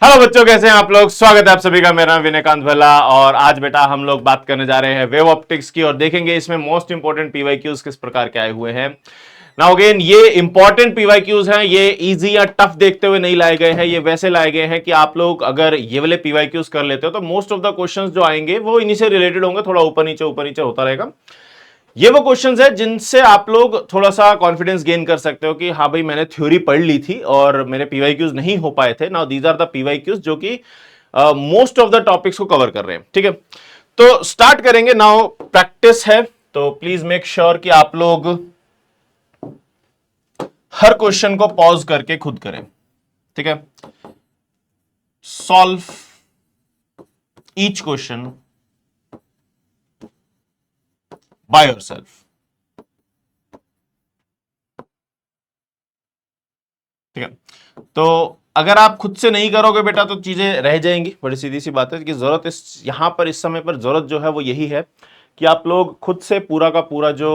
Hello बच्चों, कैसे हैं आप लोग। स्वागत है आप सभी का। मेरा नाम विनयकांत भल्ला और आज बेटा हम लोग बात करने जा रहे हैं वेव ऑप्टिक्स की और देखेंगे इसमें मोस्ट इंपोर्टेंट पीवाईक्यूज किस प्रकार के आए हुए हैं। नाउ अगेन ये इंपॉर्टेंट पीवाईक्यूज हैं, ये इजी या टफ देखते हुए नहीं लाए गए हैं, ये वैसे लाए गए हैं कि आप लोग अगर ये वाले पीवाईक्यूज कर लेते हो तो मोस्ट ऑफ द क्वेश्चंस जो आएंगे वो इन्हीं से रिलेटेड होंगे, थोड़ा ऊपर नीचे होता रहेगा। ये वो क्वेश्चंस है जिनसे आप लोग थोड़ा सा कॉन्फिडेंस गेन कर सकते हो कि हाँ भाई मैंने थ्योरी पढ़ ली थी और मेरे पीवाईक्यूज नहीं हो पाए थे। Now these are the PYQs जो कि मोस्ट ऑफ द टॉपिक्स को कवर कर रहे हैं। ठीक है, तो स्टार्ट करेंगे। नाउ प्रैक्टिस है तो प्लीज मेक श्योर कि आप लोग हर क्वेश्चन को पॉज करके खुद करें। ठीक है, solve each question by yourself. ठीक है, तो अगर आप खुद से नहीं करोगे बेटा तो चीजें रह जाएंगी। बड़ी सीधी सी बात है कि जरूरत इस यहां पर इस समय पर जरूरत जो है वो यही है कि आप लोग खुद से पूरा का पूरा जो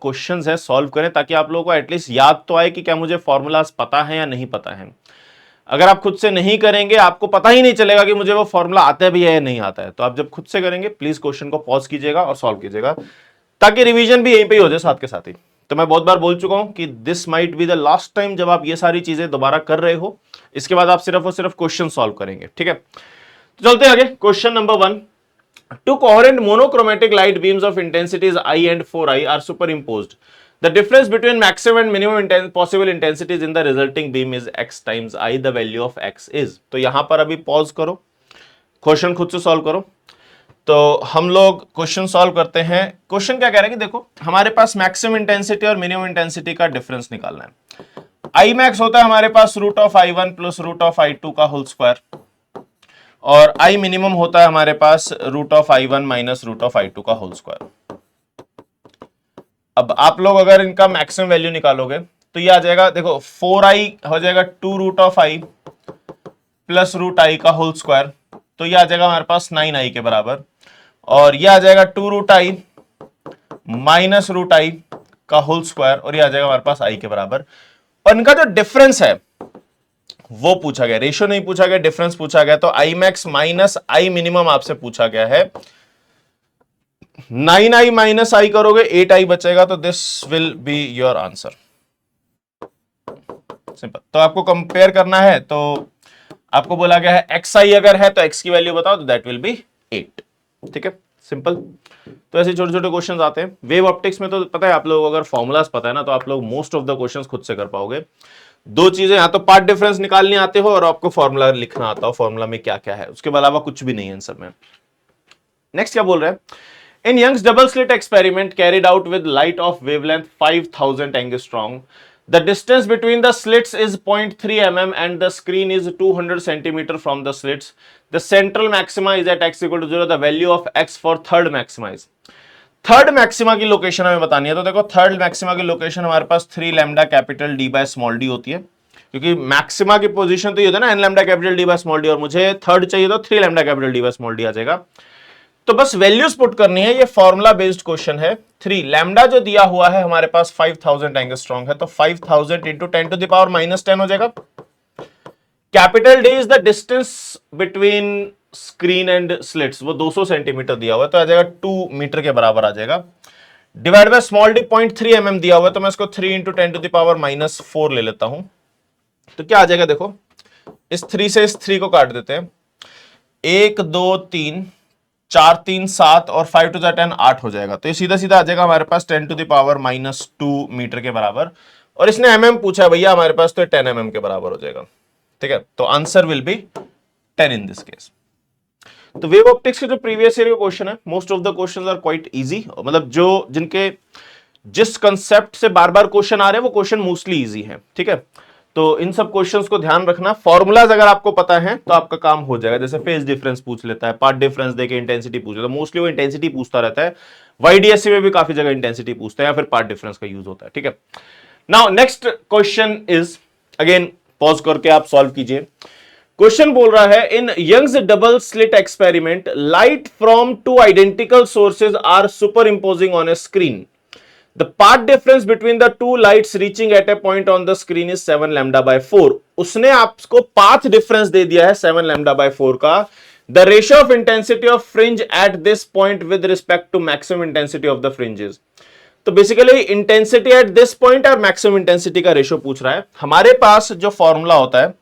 क्वेश्चंस है सॉल्व करें, ताकि आप लोगों को एटलीस्ट याद तो आए कि क्या मुझे फॉर्मूलाज पता है या नहीं पता है। अगर आप खुद से नहीं करेंगे आपको पता ही नहीं चलेगा कि मुझे वो फॉर्मूला आता भी है या नहीं आता है। तो आप जब खुद से करेंगे प्लीज क्वेश्चन को पॉज कीजिएगा और सॉल्व कीजिएगा, ताकि रिवीजन भी यहीं पे ही हो जाए साथ के साथ ही। तो मैं बहुत बार बोल चुका हूं कि this might be the last time जब आप ये सारी चीजें दोबारा कर रहे हो। इसके बाद आप सिर्फ और सिर्फ क्वेश्चन सॉल्व करेंगे। ठीक है, तो चलते हैं आगे। Question number 1, two coherent monochromatic light beams of intensities I and 4i are superimposed. The difference between maximum and minimum possible intensities in the resulting beam is x times i, the value of x is. तो यहां पर अभी pause करो, question खुद से solve करो। तो हम लोग क्वेश्चन सॉल्व करते हैं। क्वेश्चन क्या कह रहा है कि देखो हमारे पास मैक्सिमम इंटेंसिटी और मिनिमम इंटेंसिटी का डिफरेंस निकालना है। आई मैक्स होता है हमारे पास root of i1 plus root of i2 का होल स्क्वायर, और आई मिनिमम होता है हमारे पास root of i1 minus root of i2 का होल स्क्वायर। अब आप लोग अगर इनका मैक्सिमम वैल्यू निकालोगे तो ये आ जाएगा, देखो 4i हो जाएगा 2 root of i plus root i का होल स्क्वायर, तो ये आ जाएगा हमारे पास 9i के बराबर। और ये आ जाएगा 2 root i minus root i का होल स्क्वायर, और ये आ जाएगा हमारे पास i के बराबर। और इनका जो डिफरेंस है वो पूछा गया, रेशियो नहीं पूछा गया, डिफरेंस पूछा गया। तो i max minus i minimum आपसे पूछा गया है। 9i माइनस i करोगे 8i बचेगा, तो this will be your answer. Simple. तो आपको कंपेयर करना है, तो आपको बोला गया है xi अगर है तो x की वैल्यू बताओ, तो दैट विल बी 8। ठीक है, सिंपल। तो ऐसे छोटे छोटे क्वेश्चंस आते हैं वेव ऑप्टिक्स में। तो पता है आप लोग अगर फॉर्मूलाज पता है ना तो आप लोग मोस्ट ऑफ द क्वेश्चंस खुद से कर पाओगे। दो चीजें, या तो पार्ट डिफरेंस निकालने आते हो और आपको फॉर्मूला लिखना आता हो, फॉर्मूला में क्या क्या है, उसके अलावा कुछ भी नहीं है इन सब में। नेक्स्ट क्या बोल रहे हैं, in Young's double slit experiment carried out with light of wavelength 5000 angstrom, the distance between the slits is 0.3 mm and the screen is 200 centimeter from the slits. The central maxima is at x equal to 0. The value of x for third maxima is. Third maxima की location हमें बतानी है। तो देखो third maxima की location हमारे पास 3 lambda capital D by small D होती है, क्योंकि मैक्सिमा की पोजीशन तो ये होता है ना n lambda capital D by small D, और मुझे थर्ड चाहिए तो 3 lambda capital D by small D आ जाएगा। तो बस वैल्यूज पुट करनी है, ये फॉर्मूला बेस्ड क्वेश्चन है। 3 लैम्डा जो दिया हुआ है हमारे पास 5000 एंगस्ट्रॉम है, तो 5000 into 10 to the power minus 10 हो जाएगा। Capital D is the distance between screen and slits, वो 200 सेंटीमीटर दिया हुआ है, तो आ जाएगा 2 मीटर के बराबर आ जाएगा। Divide by small D 0.3 mm दिया हुआ है, तो मैं इसको 3 into 10 to the power minus 4 ले लेता हूं। तो क्या आ जाएगा, देखो इस 3 से इस 3 को काट देते हैं। 1 2 3 4 3 7 और 5 टू 10 8 हो जाएगा। तो ये सीधा सीधा आ जाएगा हमारे पास 10 to the power minus 2 metre के बराबर। और इसने mm पूछा है भैया हमारे पास, तो 10 mm के बराबर हो जाएगा। ठीक है, तो answer will be 10 in this case. तो वेव ऑप्टिक्स के जो प्रीवियस ईयर के क्वेश्चन है, most of the questions are quite easy, मतलब जो जिनके जिस कंसेप्ट से बार बार क्वेश्चन आ रहे हैं वो क्वेश्चन मोस्टली इजी है। ठीक है, तो इन सब क्वेश्चंस को ध्यान रखना। फॉर्मूलाज अगर आपको पता है तो आपका काम हो जाएगा। जैसे फेज डिफरेंस पूछ लेता है, पार्ट डिफरेंस देके इंटेंसिटी पूछ लेता है, मोस्टली वो इंटेंसिटी पूछता रहता है। वाईडीएससी में भी काफी जगह इंटेंसिटी पूछता है या फिर पार्ट डिफरेंस का यूज होता है। ठीक है, now next question is, again pause करके आप सॉल्व कीजिए। क्वेश्चन बोल रहा है, in Young's double slit experiment light from 2 identical sources are superimposing on a screen. The path difference between the two lights reaching at a point on the screen is 7 lambda by 4। उसने आपको path difference दे दिया है 7 lambda by 4 का। The ratio of intensity of fringe at this point with respect to maximum intensity of the fringes. तो basically intensity at this point और maximum intensity का ratio पूछ रहा है। हमारे पास जो फॉर्मूला होता है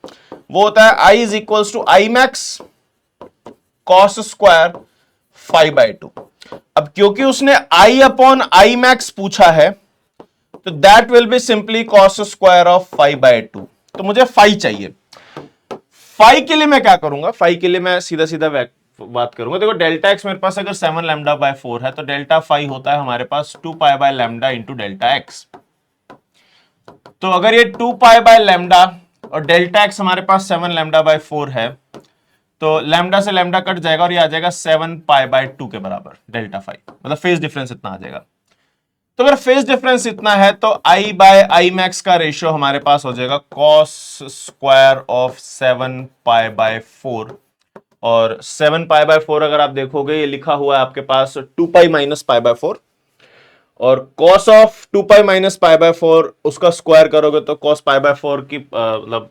वो होता है I is equals to I max cos square 5/2। अब क्योंकि उसने I अपॉन आई मैक्स पूछा है तो that will be simply cos square of 5/2। तो मुझे फाई चाहिए। फाई के लिए मैं क्या करूंगा, फाई के लिए मैं सीधा सीधा बात करूंगा। देखो डेल्टा एक्स मेरे पास अगर 7 लैम्डा बाय 4 है तो डेल्टा फाई होता है हमारे पास 2 pi by lambda into delta x. तो अगर ये 2 पाई बाय लैम्डा और डेल्टा एक्स हमारे पास 7 लैम्डा बाय 4 है तो लैम्डा से लैम्डा कट जाएगा और ये आ जाएगा 7 पाई बाय 2 के बराबर डेल्टा फाई, मतलब फेज डिफरेंस इतना आ जाएगा। तो अगर फेज डिफरेंस इतना है तो आई बाय आई मैक्स का रेशियो हमारे पास हो जाएगा cos square of 7 pi by 4। और 7 पाई बाय 4 अगर आप देखोगे ये लिखा हुआ है आपके पास 2 पाई माइनस पाई बाय 4, और cos of 2 pi minus pi by 4 उसका स्क्वायर करोगे तो कॉस पाई बाय 4 की मतलब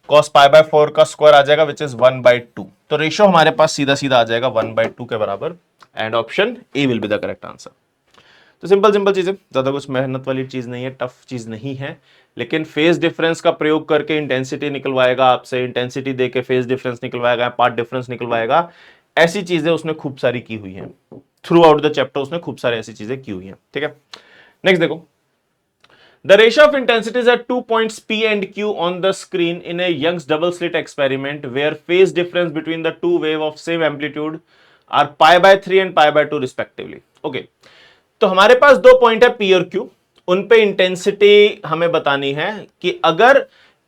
कॉस पाई बाय 4 का स्क्वायर आ जाएगा विच इज 1/2। तो रेशियो हमारे पास सीधा सीधा आ जाएगा 1/2 के बराबर and option A will be the correct answer. तो सिंपल सिंपल चीजें, ज्यादा कुछ मेहनत वाली चीज नहीं है, टफ चीज नहीं है, लेकिन फेज डिफरेंस का प्रयोग करके इंटेंसिटी निकलवाएगा आपसे, इंटेंसिटी देके फेज डिफरेंस निकलवाएगा, पार्ट डिफरेंस निकलवाएगा। ऐसी चीजें उसने खूब सारी की हुई हैं थ्रू आउट द चैप्टर, उसने खूब सारी ऐसी चीजें की हुई हैं। ठीक है, नेक्स्ट देखो, the ratio of intensities at 2 points P and Q on the screen in a Young's double slit experiment where phase difference between the two wave of same amplitude are π/3 and π/2 respectively। Okay, तो हमारे पास दो point है P और Q, उन पे intensity हमें बतानी है कि अगर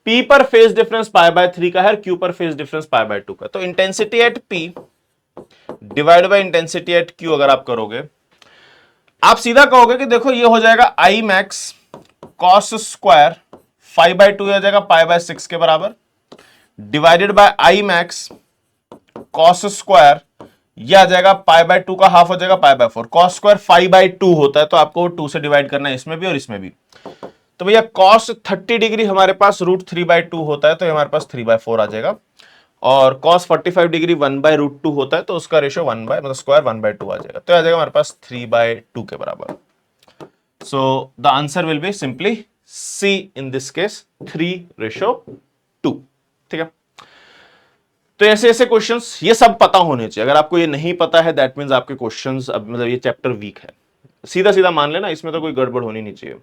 P पर फेज डिफरेंस π/3 का है और Q पर फेज डिफरेंस π/2 का, तो intensity at P divide by intensity at Q अगर आप करोगे, आप सीधा कहोगे कि देखो ये हो जाएगा I मैक्स कॉस स्क्वायर 5/2 हो जाएगा π/6 के बराबर divided by I max cos square ये आ जाएगा π/2 का हाफ हो जाएगा π/4। कॉस स्क्वायर 5/2 होता है तो आपको 2 से डिवाइड करना है इसमें भी और इसमें भी। तो भैया कॉस 30 डिग्री हमारे पास √3/2 होता है तो हमारे पास 3/4 आ जाएगा, और कॉस 45 डिग्री 1/√2 होता है तो उसका रेशियो मतलब स्क्वायर 1/2 आ जाएगा, तो आ जाएगा हमारे पास 3/2 के बराबर। So the answer will be simply C in this case 3:2। ठीक है, तो ऐसे ऐसे क्वेश्चंस ये सब पता होने चाहिए। अगर आपको ये नहीं पता है दैट मींस आपके क्वेश्चंस अब मतलब ये चैप्टर वीक है, सीधा सीधा मान लेना, इसमें तो कोई गड़बड़ होनी नहीं चाहिए।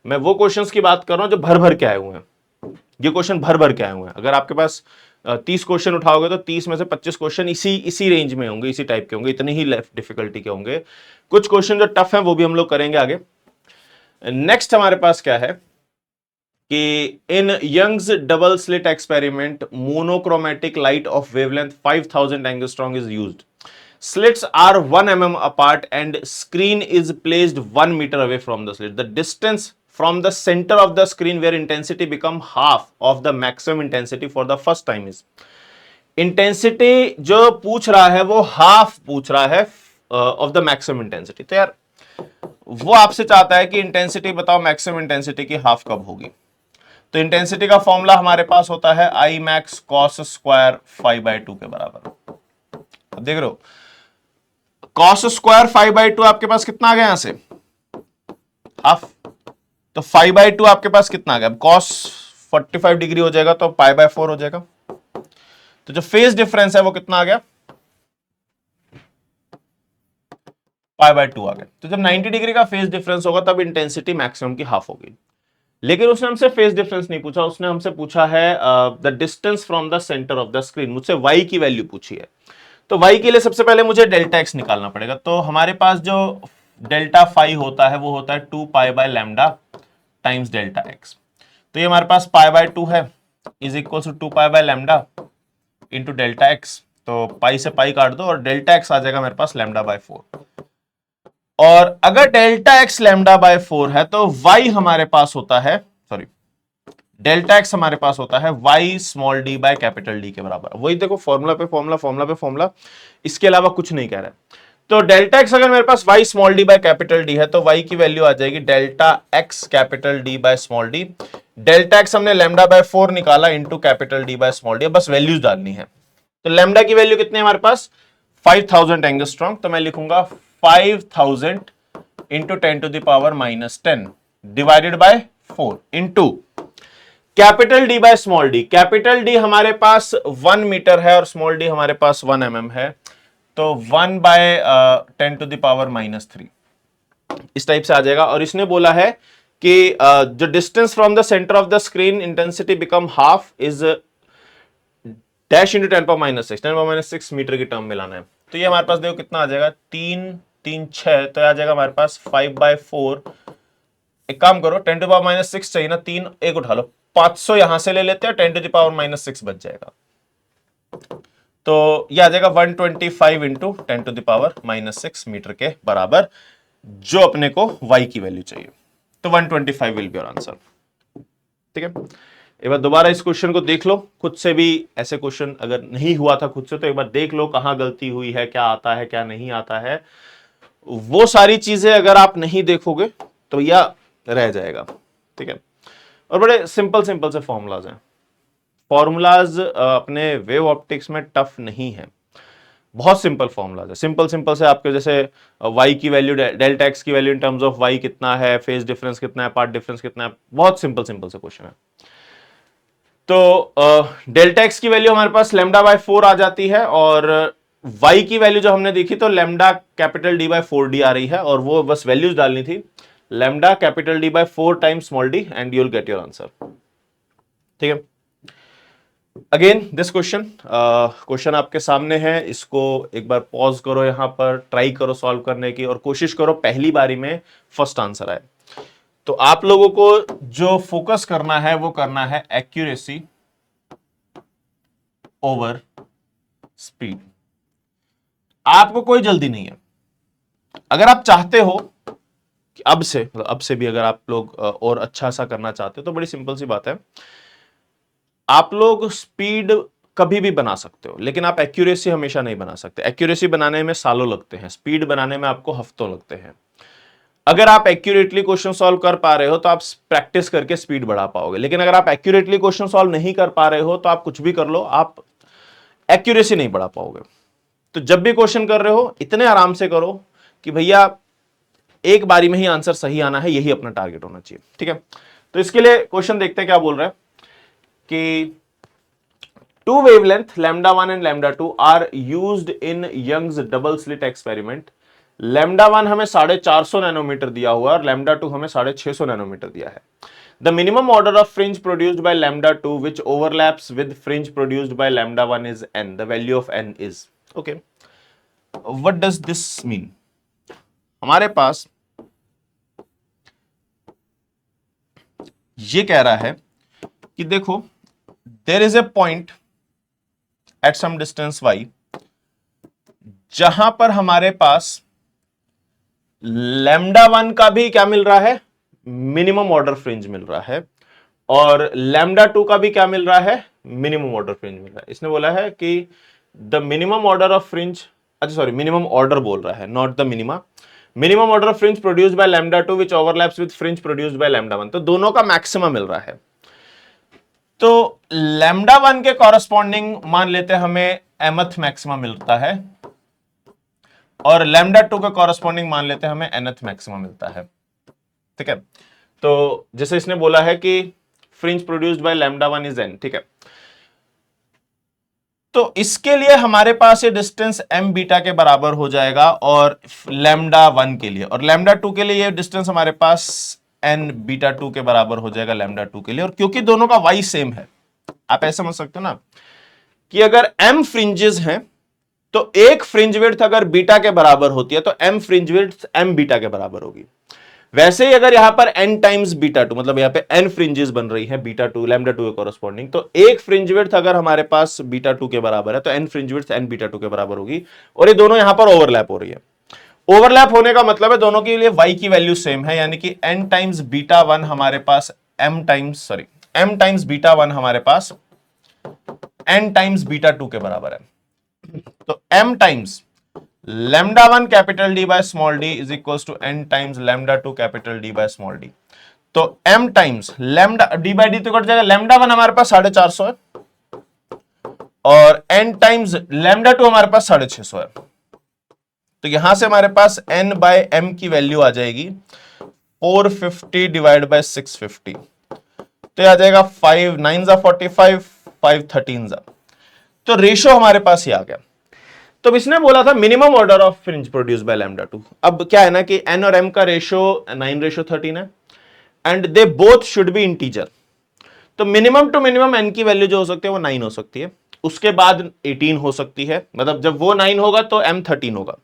मैं वो क्वेश्चंस की बात कर रहा हूं जो भर भर के आए हुए हैं, ये क्वेश्चन भर भर के आए हुए हैं। अगर आपके पास 30 क्वेश्चन उठाओगे तो 30 में से 25 क्वेश्चन इसी रेंज में होंगे, इसी टाइप के होंगे, इतनी ही डिफिकल्टी के होंगे। कुछ क्वेश्चन जो टफ है वो भी हम लोग करेंगे आगे। नेक्स्ट हमारे पास क्या है कि in Young's double slit experiment monochromatic light of wavelength 5000 angstrom is used. Slits are 1 mm apart and screen is placed 1 meter away from the slit. The distance from the center of the screen where intensity become half of the maximum intensity for the first time is। Intensity जो पूछ रहा है वो half पूछ रहा है of the maximum intensity. तो यार वो आपसे चाहता है कि इंटेंसिटी बताओ मैक्सिमम इंटेंसिटी की हाफ कब होगी। तो इंटेंसिटी का फॉर्मूला हमारे पास होता है आई मैक्स कॉस स्क्वायर 5/2 के बराबर। अब देख रहे हो कॉस स्क्वायर 5/2 आपके पास कितना आ गया यहां से हाफ, तो 5/2 आपके पास कितना आ गया, अब कॉस 45 डिग्री हो जाएगा तो π/4 हो जाएगा। तो जो फेज डिफरेंस है वो कितना आ गया π/2 आ गया। तो जब 90 डिग्री का फेज डिफरेंस होगा तब इंटेंसिटी मैक्सिमम की हाफ होगी। लेकिन उसने हमसे फेज डिफरेंस नहीं पूछा, उसने हमसे पूछा है the distance from the centre of the screen, मुझसे y की वैल्यू पूछी है। तो y के लिए सबसे पहले मुझे डेल्टा एक्स निकालना पड़ेगा। तो हमारे पास जो डेल्टा फाई होता है वो होता है 2 pi by lambda times delta x. तो ये हमारे पास π/2 है is equal to 2 pi by lambda into delta x. तो पाई से पाई काट दो और डेल्टा एक्स आ जाएगा मेरे पास λ/4। और अगर डेल्टा एक्स λ/4 है तो y हमारे पास होता है डेल्टा एक्स हमारे पास होता है y small d by capital D के बराबर। वही देखो फॉर्मूला पे फॉर्मूला, फॉर्मूला पे फॉर्मूला, इसके अलावा कुछ नहीं कह रहा है। तो डेल्टा एक्स अगर मेरे पास Y small D by capital D है तो वाई की वैल्यू आ जाएगी delta X capital D by small D. Delta X हमने लैम्डा बाय 4 निकाला into capital D by small D, बस वैल्यूज डालनी है। तो लैम्डा की वैल्यू कितनी है हमारे पास 5000 एंगस्ट्रॉम, तो मैं लिखूंगा 5000 into 10 to the power -10 divided by 4 into capital D by small D. Capital D हमारे पास 1 मीटर है और स्मॉल डी हमारे पास 1 mm है, तो 1 बाय 10 टू द पावर -3 इस टाइप से आ जाएगा। और इसने बोला है कि जो distance from the centre of the screen intensity become half is dash into 10⁻⁻6 metre की टर्म में लाना है। तो ये हमारे पास देखो कितना आ जाएगा 3 3 6, तो आ जाएगा हमारे पास 5/4। एक काम करो 10 टू पावर -6 चाहिए ना, 3 एक उठा लो, 500 यहां से ले लेते हैं, 10 टू द पावर -6 बच जाएगा। तो यह आ जाएगा 125 into 10 to the power -6 metre के बराबर, जो अपने को y की वैल्यू चाहिए। तो 125 विल बी योर आंसर। ठीक है, एक बार दोबारा इस क्वेश्चन को देख लो खुद से भी। ऐसे क्वेश्चन अगर नहीं हुआ था खुद से तो एक बार देख लो कहां गलती हुई है, क्या आता है क्या नहीं आता है। वो सारी चीजें अगर आप नहीं देखोगे तो यह रह जाएगा। ठीक है, और बड़े सिंपल सिंपल से फॉर्मूलाज हैं। फॉर्मूलाज अपने वेव ऑप्टिक्स में टफ नहीं है, बहुत सिंपल फॉर्मूलाज है। सिंपल सिंपल से आपके जैसे y की वैल्यू, डेल्टा एक्स की value in terms of y कितना है, फेज डिफरेंस कितना है, पार्ट डिफरेंस कितना है, बहुत सिंपल सिंपल से क्वेश्चन है। तो डेल्टा एक्स की वैल्यू हमारे पास लैम्डा बाय 4 आ जाती है, और y की वैल्यू जो हमने देखी तो lambda capital D by 4d आ रही है, और वो बस वैल्यूज डालनी थी, lambda capital D by 4 times small D, and you will get your answer. ठीक है, अगेन दिस क्वेश्चन आपके सामने है, इसको एक बार पॉज करो, यहां पर ट्राई करो सॉल्व करने की, और कोशिश करो पहली बारी में फर्स्ट आंसर आए। तो आप लोगों को जो फोकस करना है वो करना है एक्यूरेसी ओवर स्पीड। आपको कोई जल्दी नहीं है। अगर आप चाहते हो कि अब से भी अगर आप लोग और अच्छा सा करना चाहते हो तो बड़ी सिंपल सी बात है, आप लोग स्पीड कभी भी बना सकते हो, लेकिन आप एक्यूरेसी हमेशा नहीं बना सकते। एक्यूरेसी बनाने में सालों लगते हैं, स्पीड बनाने में आपको हफ्तों लगते हैं। अगर आप एक्यूरेटली क्वेश्चन सॉल्व कर पा रहे हो तो आप प्रैक्टिस करके स्पीड बढ़ा पाओगे, लेकिन अगर आप एक्यूरेटली क्वेश्चन सॉल्व नहीं कर पा रहे हो तो आप कुछ भी कर लो, आप एक्यूरेसी नहीं बढ़ा पाओगे। तो जब भी क्वेश्चन कर रहे हो इतने आराम से करो कि भैया एक बारी में ही आंसर सही आना है, यही अपना टारगेट होना चाहिए। ठीक है, तो इसके लिए क्वेश्चन देखते हैं क्या बोल रहा है कि two wavelength lambda 1 and lambda 2 are used in Young's double slit experiment। lambda 1 हमें 450 नैनोमीटर दिया हुआ और lambda 2 हमें 650 नैनोमीटर दिया है। The minimum order of fringe produced by lambda 2 which overlaps with fringe produced by lambda 1 is n। The value of n is okay। What does this mean? हमारे पास ये कह रहा है कि देखो there is a point at some distance y जहां पर हमारे पास लैम्डा 1 का भी क्या मिल रहा है, मिनिमम ऑर्डर फ्रिंज मिल रहा है, और लैम्डा 2 का भी क्या मिल रहा है, मिनिमम ऑर्डर फ्रिंज मिल रहा है। इसने बोला है कि the minimum order of fringe, अच्छा सॉरी मिनिमम ऑर्डर बोल रहा है, not the minima. Minimum order of fringe produced by lambda 2 which overlaps with fringe produced by lambda 1। तो दोनों का मैक्सिमम मिल रहा है। तो लैम्डा 1 के कॉरस्पॉन्डिंग मान लेते हैं हमें एमथ मैक्सिमम मिलता है, और लैम्डा 2 के कॉरस्पॉन्डिंग मान लेते हैं हमें एनथ मैक्सिमम मिलता है। ठीक है, तो जैसे इसने बोला है कि fringe produced by lambda 1 is an. ठीक है, तो इसके लिए हमारे पास ये डिस्टेंस एम बीटा के बराबर हो जाएगा, और लैम्डा 1 के लिए, और लैम्डा 2 के लिए ये डिस्टेंस हमारे पास एन बीटा 2 के बराबर हो जाएगा लैम्डा 2 के लिए। और क्योंकि दोनों का वाई सेम है, आप ऐसे समझ सकते हो ना कि अगर एम फ्रिंजेस हैं तो एक फ्रिंज विड्थ अगर बीटा के बराबर होती है तो M fringe width M beta के बराबर होगी। वैसे ही अगर यहां पर एन टाइम्स बीटा 2, मतलब यहां पे एन फ्रिंजेस बन रही है बीटा 2 लैम्डा 2 के कॉरस्पॉन्डिंग, तो एक फ्रिंज विड्थ अगर हमारे पास बीटा 2 के बराबर है तो N fringe width N beta 2 के बराबर होगी, और ये दोनों यहां पर ओवरलैप हो रही है। ओवरलैप होने का मतलब है दोनों के लिए y की वैल्यू सेम है, यानी कि n टाइम्स बीटा 1 हमारे पास m टाइम्स बीटा 1 हमारे पास n टाइम्स बीटा 2 के बराबर है। तो m times lambda 1 capital D by small D is equal to n times lambda 2 capital D by small D. तो m times lambda D by D तो cut जाएगा, lambda 1 हमारे पास 450 है और n टाइम्स लैम्डा 2 हमारे पास 650 है। तो यहां से हमारे पास n बाय m की वैल्यू आ जाएगी 450 डिवाइड बाय 650। तो आ जाएगा 5 9 जा 45, 5 13 जा। तो रेशो हमारे पास ही आ गया। तो इसने बोला था minimum order of fringe produce by lambda 2। अब क्या है ना कि n और m का रेशो 9:13 है and they both should be integer. तो मिनिमम टू मिनिमम n की वैल्यू जो हो सकती है वो 9 हो सकती है, उसके बाद 18 हो सकती है, मतलब जब वो 9 होगा तो m 13 होगा,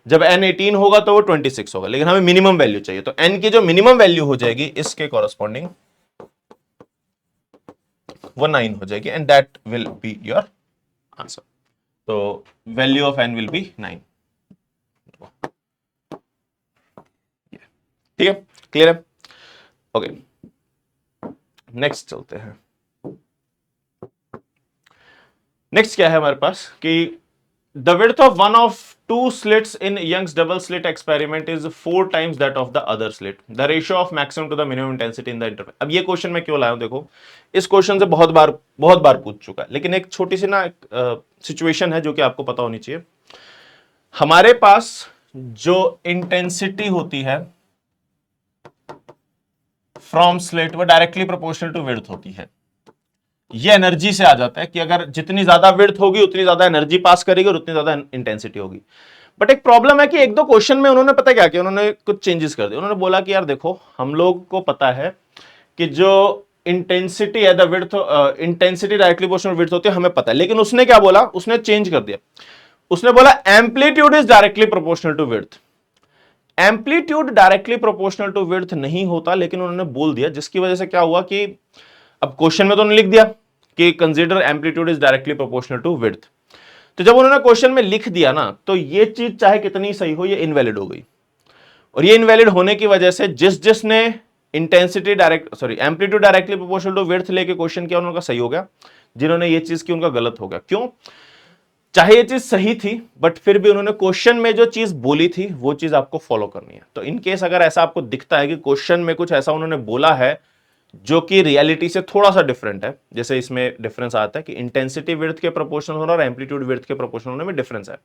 जब n 18 होगा तो वो 26 होगा, लेकिन हमें मिनिमम वैल्यू चाहिए। तो n की जो मिनिमम वैल्यू हो जाएगी इसके कॉरेस्पॉन्डिंग वो 9 हो जाएगी and that will be your answer. तो value of n will be 9। ठीक है, क्लियर है? ओके, नेक्स्ट चलते हैं। नेक्स्ट क्या है हमारे पास कि the width of one of two slits in Young's double slit experiment is 4 times that of the other slit, the ratio of maximum to the minimum intensity in the interval. अब ये question मैं क्यों लाया हूं, देखो इस question से बहुत बार पूछ चुका है, लेकिन एक छोटी सी ना सिचुएशन है जो कि आपको पता होनी चाहिए। हमारे पास जो इंटेंसिटी होती है फ्रॉम स्लिट वो डायरेक्टली प्रोपोर्शनल टू विड्थ होती है। ये एनर्जी से आ जाता है कि अगर जितनी ज्यादा विड्थ होगी उतनी ज्यादा एनर्जी पास करेगी और उतनी ज्यादा इंटेंसिटी होगी। बट एक प्रॉब्लम है कि एक दो क्वेश्चन में उन्होंने पता क्या किया, उन्होंने कुछ चेंजेस कर दिए। उन्होंने बोला कि यार देखो हम लोग को पता है कि जो इंटेंसिटी है the width, intensity directly proportional width होती है, हमें पता है, लेकिन उसने क्या बोला, उसने चेंज कर दिया। उसने बोला amplitude is directly proportional to width. Amplitude directly proportional to width नहीं होता, लेकिन उन्होंने बोल दिया, जिसकी वजह से क्या हुआ कि अब क्वेश्चन में तो उन्होंने लिख दिया कि consider amplitude is directly proportional to width. तो जब उन्होंने क्वेश्चन में लिख दिया ना, तो ये चीज चाहे कितनी सही हो ये इनवैलिड हो गई। और ये इनवैलिड होने की वजह से जिसने intensity amplitude directly proportional to width लेके क्वेश्चन किया उनका सही हो गया, जिन्होंने ये चीज की उनका गलत हो गया। क्यों? चाहे ये चीज सही थी बट फिर भी उन्होंने क्वेश्चन में जो चीज बोली थी वो चीज आपको फॉलो करनी है। तो इन केस अगर ऐसा आपको दिखता है कि क्वेश्चन में कुछ ऐसा उन्होंने बोला है जो कि रियलिटी से थोड़ा सा डिफरेंट है, जैसे इसमें डिफरेंस आता है कि इंटेंसिटी विड्थ के प्रोपोर्शनल होना और एम्पलीट्यूड विड्थ के प्रोपोर्शनल होने में डिफरेंस है,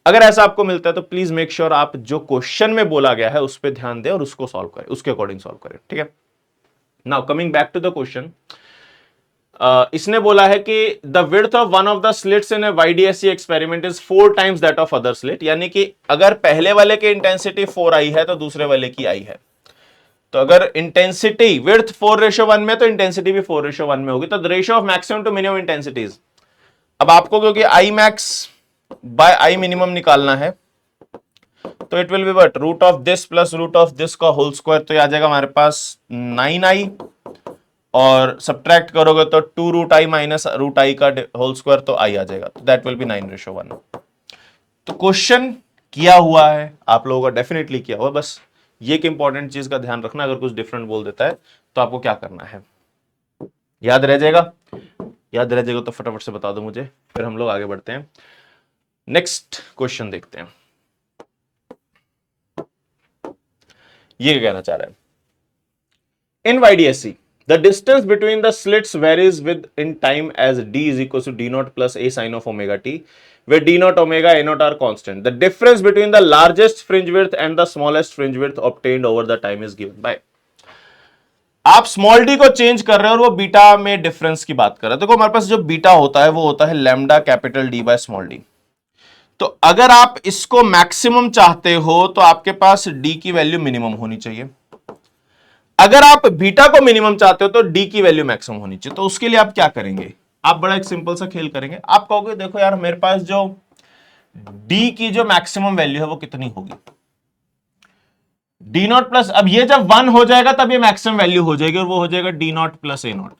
अगर ऐसा आपको मिलता है तो प्लीज मेक श्योर आप जो क्वेश्चन में बोला गया है उस पर ध्यान दें और उसको सॉल्व करें, उसके अकॉर्डिंग सॉल्व करें। ठीक है, now coming back to the question, इसने बोला है कि the width of one of the slits in a YDSE experiment is 4 times that of other slit, यानी कि अगर पहले वाले की इंटेंसिटी 4 आई है तो दूसरे वाले की आई है। तो अगर इंटेंसिटी विड्थ 4:1 में तो इंटेंसिटी भी 4:1 में होगी। तो the ratio of maximum to minimum intensities, अब आपको क्योंकि I max by I minimum निकालना है तो it will be but root of this plus root of this का होल स्क्वायर, तो आ जाएगा हमारे पास 9i और सब्ट्रैक्ट करोगे तो 2 root I minus root I का होल स्क्वायर, तो I आ जाएगा, तो दैट विल बी 9:1। तो क्वेश्चन किया हुआ है आप लोगों का, डेफिनेटली किया हुआ, बस ये एक इंपॉर्टेंट चीज का ध्यान रखना, अगर कुछ डिफरेंट बोल देता है तो आपको क्या करना है, याद रह जाएगा? याद रह जाएगा तो फटाफट से बता दो मुझे, फिर हम लोग आगे बढ़ते हैं। नेक्स्ट क्वेश्चन देखते हैं, ये कहना चाह रहा है, इन YDSE the distance between the slits varies with in time as d is equals to d naught plus a sin of omega t, where d naught omega a naught are constant. The difference between the largest fringe width and the smallest fringe width obtained over the time is given by, आप small D को change कर रहे हो और वो beta में difference की बात कर रहे हो। देखो हमारे पास जो बीटा होता है वो होता है lambda capital D by small D. तो अगर आप इसको मैक्सिमम चाहते हो तो आपके पास डी की वैल्यू मिनिमम होनी चाहिए, अगर आप बीटा को मिनिमम चाहते हो तो डी की वैल्यू मैक्सिमम होनी चाहिए। तो उसके लिए आप क्या करेंगे, आप बड़ा एक सिंपल सा खेल करेंगे। आप कहोगे देखो यार मेरे पास जो डी की जो मैक्सिमम वैल्यू है वो कितनी होगी, डी नॉट प्लस, अब ये जब 1 हो जाएगा तब ये मैक्सिमम वैल्यू हो जाएगी और वो हो जाएगा D not plus A not,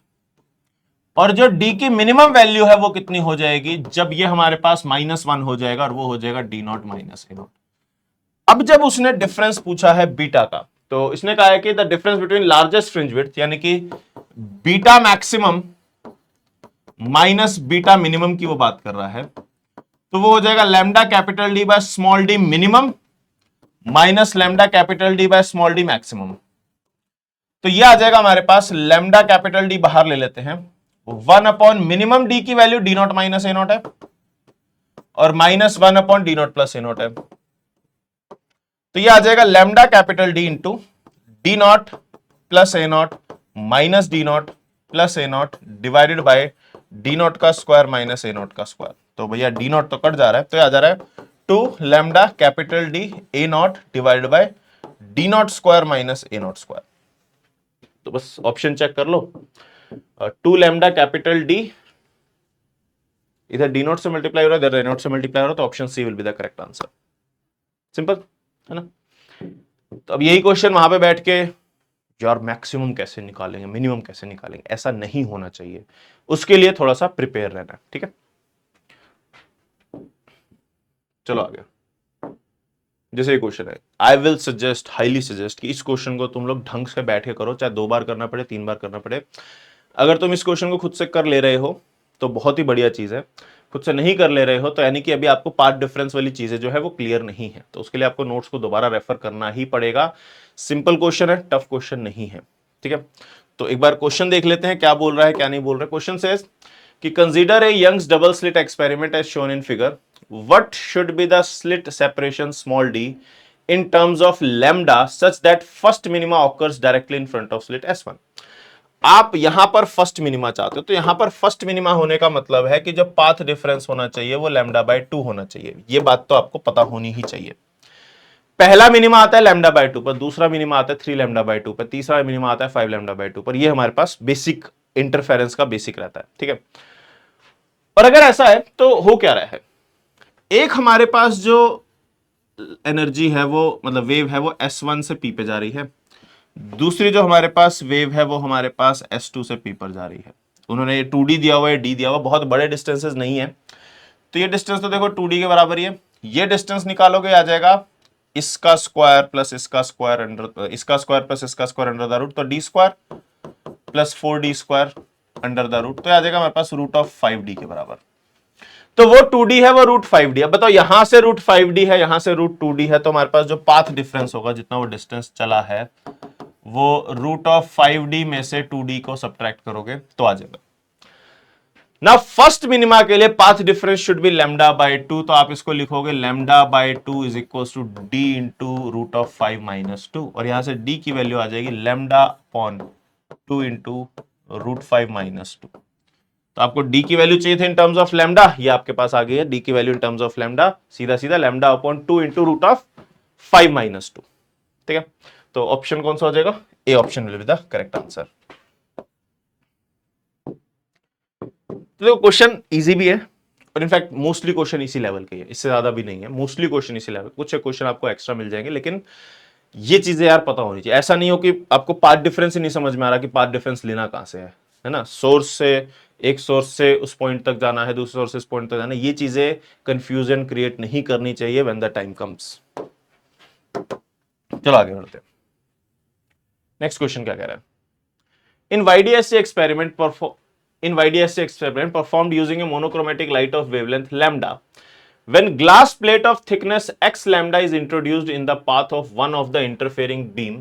और जो डी की मिनिमम वैल्यू है वो कितनी हो जाएगी जब ये हमारे पास -1 हो जाएगा और वो हो जाएगा D not minus A not. अब जब उसने डिफरेंस पूछा है बीटा का, तो इसने कहा है कि the difference between largest fringe width, यानी कि beta maximum minus beta minimum की वो बात कर रहा है, तो वो हो जाएगा lambda capital D by small D minimum minus lambda capital D by small D maximum. तो ये आ जाएगा हमारे पास, लैम्डा कैपिटल डी बाहर ले लेते हैं, 1 अपॉन मिनिमम डी की value D not minus A not है और minus 1 upon D not plus A not है। तो ये आ जाएगा lambda capital D into D not plus A not minus D not plus A not divided by D not का square minus A not का square. तो भैया D not तो कट जा रहा है, तो ये आ जा रहा है 2 lambda capital D A not divided by D not square minus A not square. तो बस ऑप्शन चेक कर लो, 2 लैम्डा कैपिटल डी, इधर डी नॉट से मल्टीप्लाई हो रहा है, इधर ए नॉट से मल्टीप्लाई हो रहा है, तो option C will be the correct answer. Simple है ना। तो अब यही क्वेश्चन वहां पे बैठ के यार मैक्सिमम कैसे निकालेंगे, मिनिमम कैसे निकालेंगे, ऐसा नहीं होना चाहिए। उसके लिए थोड़ा सा प्रिपेयर रहना, ठीक है। चलो आगे, जैसे ये क्वेश्चन है, I will suggest, highly suggest कि इस क्वेश्चन को तुम लोग ढंग से बैठ के करो, चाहे 2 बार करना पड़े, 3 बार करना पड़े। अगर तुम इस क्वेश्चन को खुद से कर ले रहे हो तो बहुत ही बढ़िया चीज है, खुद से नहीं कर ले रहे हो तो यानी कि अभी आपको पार्ट डिफरेंस वाली चीजें जो है वो क्लियर नहीं है, तो उसके लिए आपको नोट्स को दोबारा रेफर करना ही पड़ेगा। सिंपल क्वेश्चन है, टफ क्वेश्चन नहीं है, ठीक है। तो एक बार क्वेश्चन देख लेते हैं क्या बोल रहा है क्या नहीं बोल रहा है। क्वेश्चन सेज कि consider a Young's double slit experiment as shown in figure, what should be the slit separation small D in terms of lambda such that first minima occurs directly in front of slit S1। आप यहां पर first minima चाहते हो, तो यहां पर first minima होने का मतलब है कि जो पाथ डिफरेंस होना चाहिए वो लैम्डा बाय 2 होना चाहिए। ये बात तो आपको पता होनी ही चाहिए। पहला मिनिमा आता है लैम्डा बाय 2 पर, दूसरा मिनिमा आता है 3 लैम्डा बाय 2 पर, तीसरा मिनिमा आता है 5 लैम्डा बाय 2 पर। ये हमारे पास बेसिक इंटरफेरेंस का बेसिक रहता है, ठीक है। और अगर ऐसा है तो हो क्या रहा है, एक हमारे पास जो एनर्जी है वो मतलब वेव है वो S1 से P पे जा रही है, दूसरी जो हमारे पास वेव है वो हमारे पास S2 से P पर जा रही है। उन्होंने ये 2D दिया हुआ है, D दिया हुआ, बहुत बड़े डिस्टेंसेस नहीं है, तो ये डिस्टेंस तो देखो 2D के बराबर ही है। ये डिस्टेंस निकालोगे आ जाएगा इसका स्क्वायर प्लस इसका स्क्वायर अंडर, इसका स्क्वायर प्लस इसका स्क्वायर अंडर द रूट, तो D square plus 4D square under the root, तो आ जाएगा हमारे पास रूट ऑफ 5D के बराबर। तो वो 2D है, वो रूट 5D। अब बताओ यहां से रूट 5D है, यहां से रूट 2D है, तो हमारे पास जो पाथ डिफरेंस होगा, जितना वो डिस्टेंस चला है, वो रूट ऑफ 5D में से 2D को सब्ट्रैक्ट करोगे तो आ जाएगा ना। फर्स्ट मिनिमा के लिए path difference should be lambda by 2, तो आप इसको लिखोगे lambda by 2 is equal to D into root of 5 minus 2, और यहां से D की वैल्यू आ जाएगी lambda upon 2 into root 5 minus 2। तो आपको D की वैल्यू चाहिए थी इन टर्म्स ऑफ लैम्डा, ये आपके पास आ गई है D की value in terms of lambda, सीधा सीधा lambda upon 2 into root of 5 minus 2, ठीक है। तो ऑप्शन कौन सा हो जाएगा, A option will be the correct answer. तो देखो क्वेश्चन इजी भी है और इनफैक्ट मोस्टली क्वेश्चन इसी लेवल के है, इससे ज्यादा भी नहीं है, मोस्टली क्वेश्चन इसी लेवल। कुछ क्वेश्चन आपको एक्स्ट्रा मिल जाएंगे, लेकिन ये चीजें यार पता होनी चाहिए। ऐसा नहीं हो कि आपको पाथ डिफरेंस ही नहीं समझ में आ रहा कि पाथ डिफरेंस लेना कहां से है ना। सोर्स से, एक सोर्स से उस पॉइंट तक जाना है, दूसरे सोर्स से इस पॉइंट तक जाना है, ये चीजें कंफ्यूजन क्रिएट नहीं करनी चाहिए व्हेन द टाइम कम्स। चलो आगे बढ़ते हैं। नेक्स्ट क्वेश्चन क्या कह रहा है, इन YDSC experiment performed using a monochromatic light of wavelength lambda, when glass plate of thickness x lambda is introduced in the path of one of the interfering beam,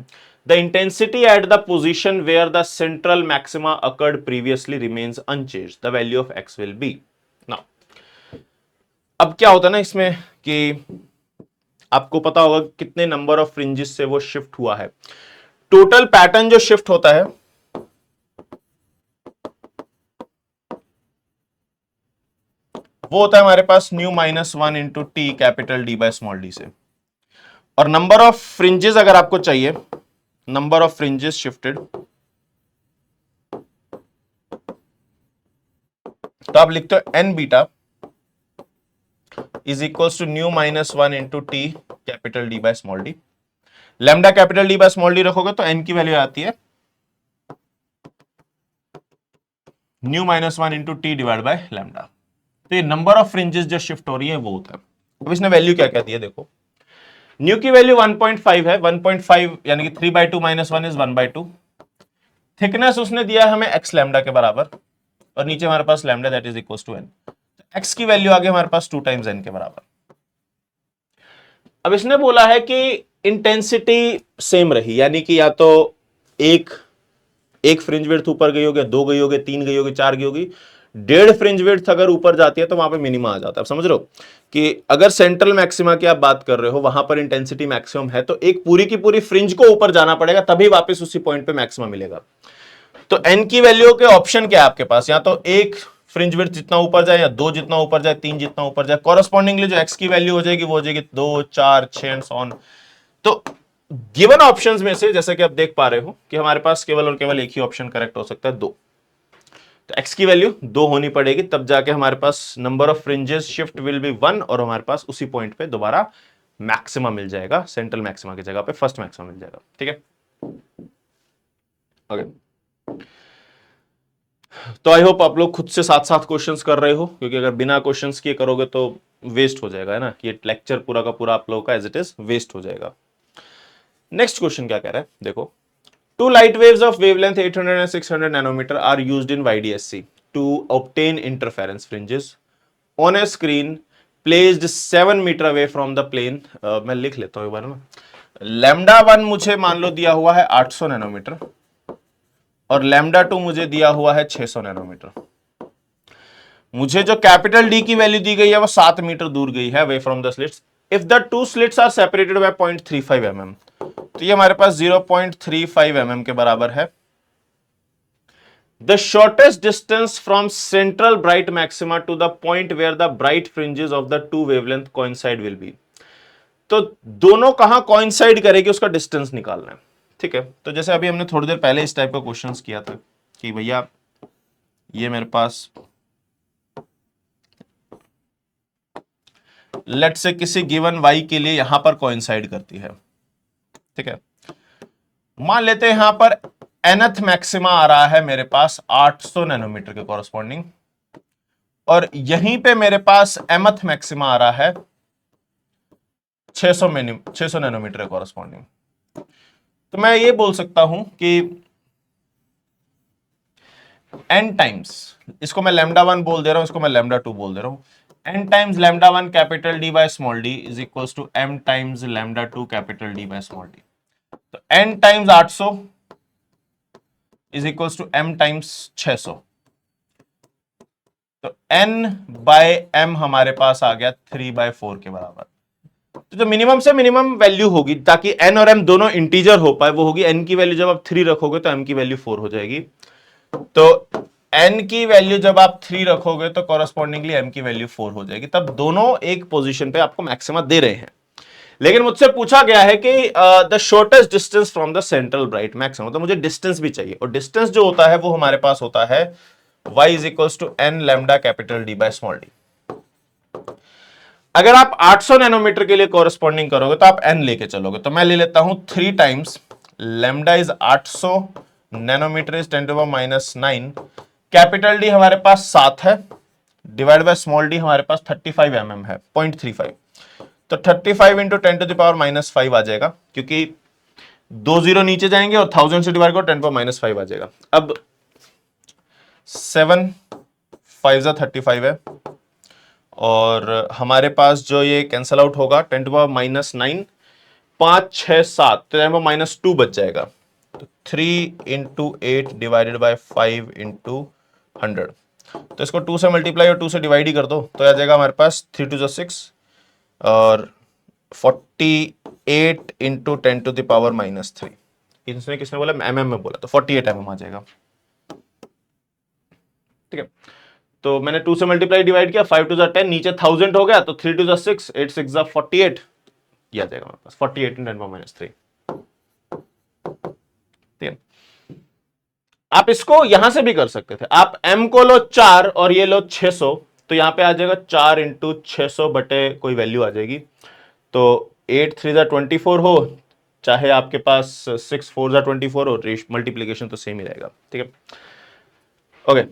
the intensity at the position where the central maxima occurred previously remains unchanged. The value of x will be. Now, अब क्या होता है ना इसमें कि आपको पता होगा कितने नंबर ऑफ फ्रिंजेस से वो शिफ्ट हुआ है। टोटल पैटर्न जो शिफ्ट होता है वो होता है हमारे पास nu minus 1 into T capital D by small D से, और नंबर ऑफ फ्रिंजेस अगर आपको चाहिए, नंबर ऑफ फ्रिंजेस शिफ्टेड, तो आप लिखते हो N beta is equals to mu minus 1 into T capital D by small D. Lambda capital D by small D रखोगे तो एन की वैल्यू आती है mu minus 1 into T divide by lambda. तो ये नंबर ऑफ फ्रिंजेस जो shift हो रही है वो होता है। अब इसने वैल्यू क्या क्या दी है देखो, न्यू की वैल्यू 1.5 है, 1.5 यानी कि 3/2 माइनस 1 इज 1/2। थिकनेस उसने दिया है हमें x लैम्डा के बराबर, और नीचे हमारे पास lambda that is equal to n। x की वैल्यू आ गई हमारे पास 2 टाइम्स n के बराबर। अब इसने बोला है कि इंटेंसिटी सेम रही, यानी कि या तो एक फ्रिंज विड्थ ऊपर गई होगी, 2 गई होगी, 3 गई होगी, 4 गई होगी। 1.5 फ्रिंज विड्थ अगर ऊपर जाती है तो वहां पे मिनिमा आ जाता है। समझ रहे हो कि अगर सेंट्रल मैक्सिमा की आप बात कर रहे हो, वहां पर इंटेंसिटी मैक्सिमम है, तो एक पूरी की पूरी फ्रिंज को ऊपर जाना पड़ेगा, तभी वापस उसी पॉइंट पे मैक्सिमा मिलेगा। तो एन की वैल्यू के ऑप्शन क्या है आपके पास, या तो एक फ्रिंज विड्थ जितना ऊपर जाए, या 2 जितना ऊपर जाए, 3 जितना ऊपर जाए। कॉरस्पॉन्डिंगली जो एक्स की वैल्यू हो जाएगी वो हो जाएगी 2, 4, 6 एंड सो ऑन। तो गिवन ऑप्शंस में से जैसे कि आप देख पा रहे हो कि हमारे पास केवल और केवल एक ही ऑप्शन करेक्ट हो सकता है, 2। तो x की वैल्यू 2 होनी पड़ेगी, तब जाके हमारे पास number of fringes shift will be 1, और हमारे पास उसी पॉइंट पे दोबारा मैक्सिमा मिल जाएगा, सेंट्रल मैक्सिमा की जगह पे फर्स्ट मैक्सिमा मिल जाएगा। ठीक है, ओके। तो आई होप आप लोग खुद से साथ साथ क्वेश्चंस कर रहे हो, क्योंकि अगर बिना क्वेश्चंस किए करोगे तो वेस्ट हो जाएगा, है ना, कि ये लेक्चर पूरा का पूरा आप लोगों का एज इट इज वेस्ट हो जाएगा। नेक्स्ट क्वेश्चन क्या कह रहा है, देखो। Two light waves of wavelength 800 and 600 nanometer are used in YDSC to obtain interference fringes on a screen placed 7 metre away from the plane। मैं लिख लेता हूं एक बार ना। लैम्डा 1 मुझे मान लो दिया हुआ है 800 नैनोमीटर, और लैम्डा 2 मुझे दिया हुआ है 600 नैनोमीटर। मुझे जो कैपिटल डी की वैल्यू दी गई है वो 7 मीटर दूर गई है away from the slits. If the two slits are separated by 0.35 mm, तो ये हमारे पास 0.35 mm के बराबर है। The shortest distance from central bright maxima to the point where the bright fringes of the two wavelength coincide will be. तो दोनों कहां coincide करेगी उसका डिस्टेंस निकालना है। ठीक है, तो जैसे अभी हमने थोड़ी देर पहले इस टाइप का क्वेश्चंस किया था कि भैया ये मेरे पास लेट से किसी गिवन y के लिए यहां पर कोइंसाइड करती है। ठीक है, मान लेते हैं यहां पर nth मैक्सिमा आ रहा है मेरे पास 800 नैनोमीटर के कॉरस्पॉन्डिंग, और यहीं पे मेरे पास mth मैक्सिमा आ रहा है 600 नैनोमीटर के कॉरस्पॉन्डिंग। तो मैं ये बोल सकता हूं कि n टाइम्स, इसको मैं लैम्डा 1 बोल दे रहा हूं, इसको मैं लैम्डा 2 बोल दे रहा हूं। n times lambda 1 capital D by small d is equals to m times lambda 2 capital D by small d। तो n times 800 is equals to m times 600। तो n बाय m हमारे पास आ गया 3/4 के बराबर। तो जो मिनिमम से मिनिमम वैल्यू होगी, ताकि n और m दोनों इंटीजर हो पाए, वो होगी n की वैल्यू जब आप 3 रखोगे तो m की वैल्यू 4 हो जाएगी। तो n की वैल्यू जब आप 3 रखोगे तो कॉरस्पॉन्डिंगली m की वैल्यू 4 हो जाएगी। तब दोनों एक पोजीशन पे आपको मैक्सिमा दे रहे हैं, लेकिन मुझसे पूछा गया है कि the shortest distance from the central bright maxima, तो मुझे डिस्टेंस भी चाहिए, और डिस्टेंस जो होता है वो हमारे पास होता है y is equals to n lambda capital D by small d। अगर आप 800 नैनोमीटर के लिए कॉरस्पॉन्डिंग करोगे तो आप n लेके चलोगे, तो मैं ले लेता हूं 3 times lambda is 800 nanometre is 10⁻⁹। Capital D हमारे पास 7 है, डिवाइड बाय स्मॉल d हमारे पास 35 mm है, 0.35। तो 35 इंटू 10⁻⁵ आ जाएगा, क्योंकि 2 जीरो नीचे जाएंगे और 1000 से डिवाइड करो 10⁻⁵ आ जाएगा। अब 7 5 35 है, और हमारे पास जो ये कैंसल आउट होगा 10⁻⁹, 5 6 7 तो 10⁻2 बच जाएगा। तो 3 इंटू 8 डिवाइडेड बाय 5 इंटू 100, तो इसको 2 से मल्टीप्लाई और 2 से डिवाइड ही कर दो, तो आ जाएगा हमारे पास 3 2 6 और 48 इंटू 10⁻⁻3। इसने किसने बोला, mm में बोला, तो 48 mm आ जाएगा। ठीक है, तो मैंने 2 से मल्टीप्लाई डिवाइड किया, 5 2 10, नीचे 1000 हो गया, तो 3 2 6 8 6 48, ये आ जाएगा हमारे पास 48 इन 10⁻3। ठीक है, आप इसको यहां से भी कर सकते थे, आप m को लो 4 और ये लो 600, तो यहां पे आ जाएगा 4 इंटू 600 बटे कोई वैल्यू आ जाएगी। तो 8 3 24 हो, चाहे आपके पास 6 4 24 हो, मल्टीप्लीकेशन तो सेम ही रहेगा। ठीक है, ओके,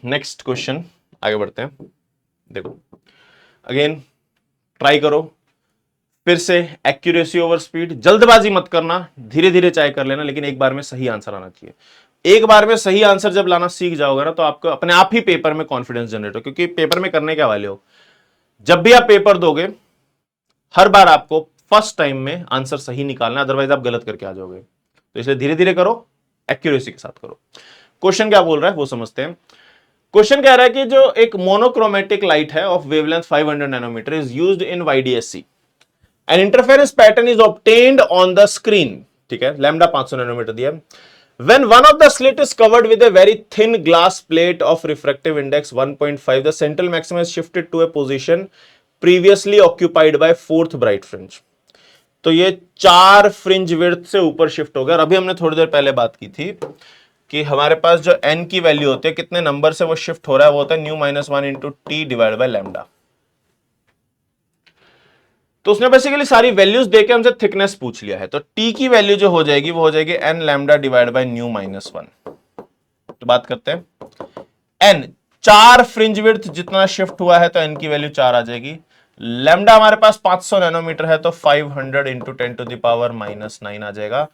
नेक्स्ट क्वेश्चन, आगे बढ़ते हैं। देखो अगेन ट्राई करो फिर से, एक्यूरेसी ओवर स्पीड, जल्दबाजी मत करना, धीरे धीरे चाहे कर लेना, लेकिन एक बार में सही आंसर आना चाहिए। एक बार में सही आंसर जब लाना सीख जाओगे ना, तो आपको अपने आप ही पेपर में कॉन्फिडेंस जनरेट हो, क्योंकि पेपर में करने क्या वाले हो, जब भी आप पेपर दोगे हर बार आपको फर्स्ट टाइम में आंसर सही निकालना, अदरवाइज आप गलत करके आ जाओगे। तो इसलिए धीरे धीरे करो, एक्यूरेसी के साथ करो। क्वेश्चन क्या बोल रहा है वो समझते हैं। क्वेश्चन कह रहा है कि जो एक मोनोक्रोमेटिक लाइट है of wavelength 500 nanometre is used in YDSC, an interference pattern is obtained on the screen, ठीक है, लैम्डा 500 नैनोमीटर दिया। When one of the slit is covered with a very thin glass plate of refractive index 1.5, the central maximum is shifted to a position previously occupied by fourth bright fringe. तो ये 4 fringe width से ऊपर shift हो गया। और अभी हमने थोड़ी देर पहले बात की थी कि हमारे पास जो n की वैल्यू होती है, कितने नंबर से वो शिफ्ट हो रहा है, वो होता है ν-1 into T divide by lambda. तो उसने बेसिकली सारी वैल्यूज देके हमसे थिकनेस पूछ लिया है। तो टी की वैल्यू जो हो जाएगी वो हो जाएगी n लैम्डा डिवाइड बाय ν-1। तो बात करते हैं n, 4 फ्रिंज विड्थ जितना शिफ्ट हुआ है तो n की वैल्यू 4 आ जाएगी। लैम्डा हमारे पास 500 नैनोमीटर है तो 500 इंटू 10 टू द पावर -9 आ जाएगा,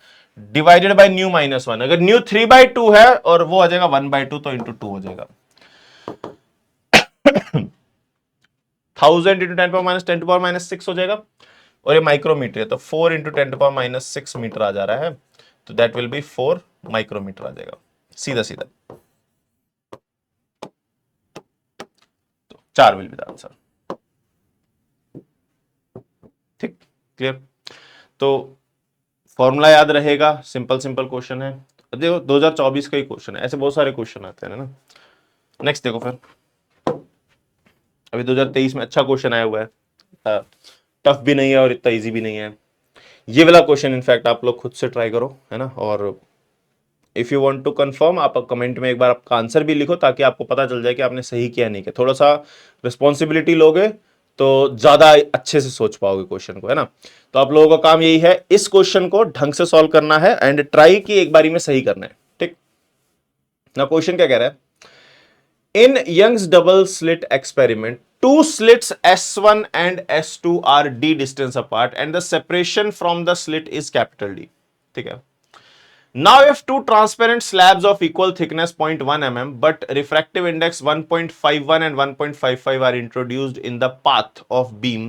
डिवाइडेड बाय ν-1। अगर ν 3/2 है और वो आ जाएगा 1/2, तो इंटू 2 हो जाएगा। 1000 इंटू 10 टू पावर -6 हो जाएगा। और ये माइक्रोमीटर है तो 4 इंटू 10 टू पावर -6 मीटर आ जा रहा है, तो दैट विल बी 4 माइक्रोमीटर आ जाएगा, सीधा सीधा। तो 4 विल बी द आंसर। ठीक, क्लियर। तो फॉर्मूला याद रहेगा, सिंपल सिंपल क्वेश्चन है। देखो 2024 का ही क्वेश्चन है, ऐसे बहुत सारे क्वेश्चन आते हैं ना। नेक्स्ट देखो फिर, अभी 2023 में अच्छा क्वेश्चन आया हुआ है, टफ भी नहीं है और इतना इजी भी नहीं है। ये वाला क्वेश्चन इनफैक्ट आप लोग खुद से ट्राई करो, है ना। और if you want to confirm, आप कमेंट में एक बार आपका आंसर भी लिखो, ताकि आपको पता चल जाए कि आपने सही किया नहीं किया। थोड़ा सा रिस्पॉन्सिबिलिटी लोगे तो ज्यादा अच्छे से सोच पाओगे क्वेश्चन को, है ना। तो आप लोगों का काम यही है, इस क्वेश्चन को ढंग से सॉल्व करना है एंड ट्राई की एक बारी में सही करना है। ठीक ना, क्वेश्चन क्या कह रहा है, in Young's double slit experiment, two slits S1 and S2 are D distance apart and the separation from the slit is capital D, ठीक है। Now if two transparent slabs of equal thickness 0.1 mm but refractive index 1.51 and 1.55 are introduced in the path of beam,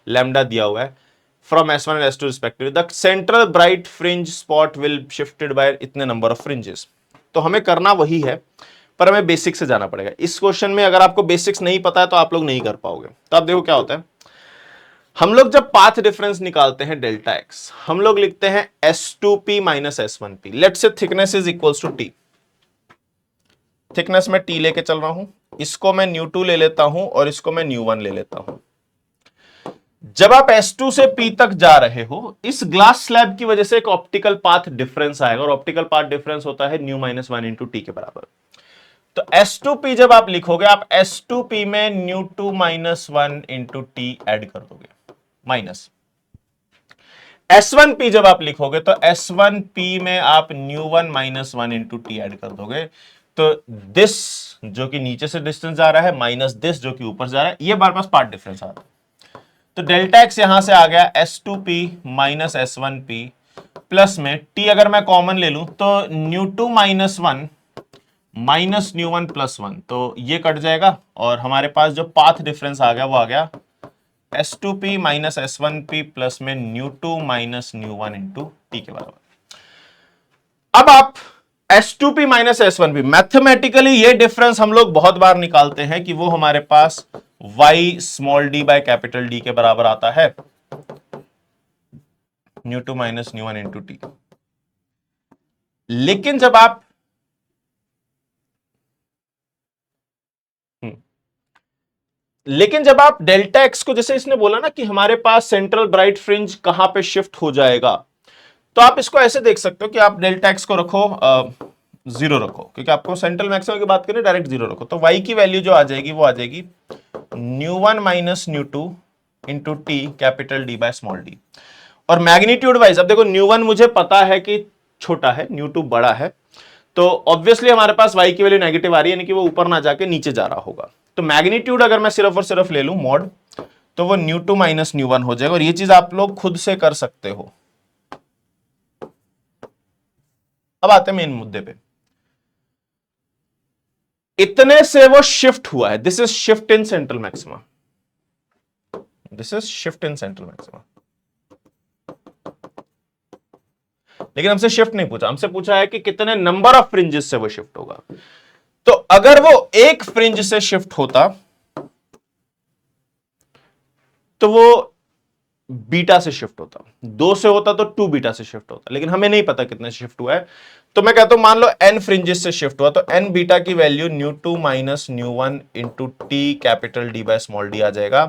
lambda दिया हुआ है, from S1 and S2 respectively, the central bright fringe spot will shifted by इतने number of fringes। तो हमें करना वही है, पर हमें बेसिक से जाना पड़ेगा। इस क्वेश्चन में अगर आपको बेसिक्स नहीं पता है तो आप लोग नहीं कर पाओगे। तो आप देखो क्या होता है, हम लोग जब पाथ डिफरेंस निकालते हैं डेल्टा एक्स, हम लोग लिखते हैं S2p minus S1p। Let's say thickness is equals to T, thickness में टी लेके चल रहा हूं, इसको मैं ν2 ले लेता हूं और इसको मैं ν1 ले लेता हूं। जब आप S2 से P तक जा रहे हो, इस ग्लास स्लैब की वजह से एक ऑप्टिकल पाथ डिफरेंस आएगा, और ऑप्टिकल पाथ डिफरेंस होता है ν-1 इंटू टी के बराबर। तो S2p जब आप लिखोगे, आप S2p में ν2-1 इंटू टी एड कर दोगे, माइनस S1p जब आप लिखोगे तो S1p में आप ν1-1 इंटू टी एड कर दोगे। तो दिस जो कि नीचे से डिस्टेंस जा रहा है माइनस दिस जो कि ऊपर जा रहा है, ये हमारे पास पार्ट डिफरेंस आ रहा है। तो डेल्टा एक्स यहां से आ गया S2p माइनस S1p प्लस में t अगर मैं कॉमन ले लूं तो ν2-1 माइनस ν1 प्लस 1, तो ये कट जाएगा और हमारे पास जो पाथ डिफरेंस आ गया वो आ गया S2p माइनस S1p प्लस में ν2 माइनस ν1 इंटू टी के बराबर। अब आप S2p माइनस S1p मैथमेटिकली ये डिफरेंस हम लोग बहुत बार निकालते हैं कि वो हमारे पास y small d by capital D के बराबर आता है, ν2 माइनस ν1 इंटू टी। लेकिन जब आप डेल्टा एक्स को, जैसे इसने बोला ना कि हमारे पास सेंट्रल ब्राइट फ्रिंज कहां पे शिफ्ट हो जाएगा, तो आप इसको ऐसे देख सकते हो कि आप डेल्टा एक्स को रखो 0 रखो, क्योंकि आपको सेंट्रल मैक्सिमम की बात करें डायरेक्ट 0 रखो। तो y की वैल्यू जो आ जाएगी वो आ जाएगी ν1 minus ν2 into T capital D by small d। और मैग्नीट्यूड वाइज अब देखो, ν1 मुझे पता है कि छोटा है, ν2 बड़ा है, तो ऑब्वियसली हमारे पास y की वैल्यू नेगेटिव आ रही है, यानी कि वो ऊपर ना जाके नीचे जा रहा होगा। तो मैग्नीट्यूड अगर मैं सिर्फ और सिर्फ ले लूं मॉड, तो वो ν2 माइनस ν1 हो जाएगा। और ये चीज आप लोग खुद से कर सकते हो। अब आते हैं मेन मुद्दे पे। इतने से वो शिफ्ट हुआ है, this is shift in central maxima, this is shift in central maxima. लेकिन हमसे शिफ्ट नहीं पूछा, हमसे पूछा है कि कितने नंबर ऑफ फ्रिंजेस से वो शिफ्ट होगा। तो अगर वो एक फ्रिंज से शिफ्ट होता तो वो बीटा से शिफ्ट होता, 2 से होता तो 2 बीटा से शिफ्ट होता, लेकिन हमें नहीं पता कितने शिफ्ट हुआ है। तो मैं कहता हूं मान लो n फ्रिंजेस से शिफ्ट हुआ, तो n बीटा की value ν2 minus ν1 into T capital D by small D आ जाएगा।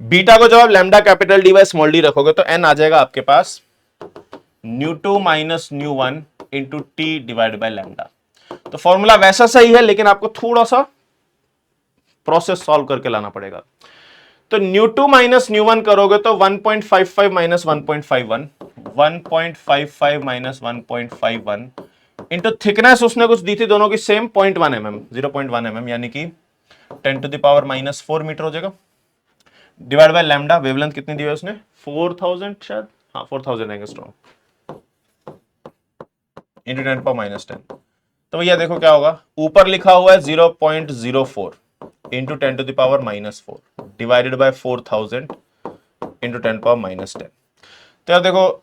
बीटा को जब आप lambda capital D by small D रखोगे तो n आ जाएगा आपके पास ν2 minus ν1 into T divide by lambda. तो फॉर्मूला वैसा सही है, लेकिन आपको थोड़ा सा प्रोसेस सॉल्व करके लाना पड़ेगा। तो ν2 माइनस ν1 करोगे तो 1.55 माइनस 1.51, 1.55 माइनस 1.51 इंटू थिकनेस उसने कुछ दी थी दोनों की सेम 0.1 mm, 0.1 mm यानी कि 10 to the power minus 4 metre हो जाएगा, डिवाइड बाय लैम्डा। वेवलेंथ कितनी दी है उसने, 4000 शायद, हाँ 4000 एंगस्ट्रॉम इंटू 10 पावर माइनस 10। तो भैया देखो क्या होगा, ऊपर लिखा हुआ है 0.04 into 10 to the power minus 4 divided by 4000 into 10 power minus 10। तो यार देखो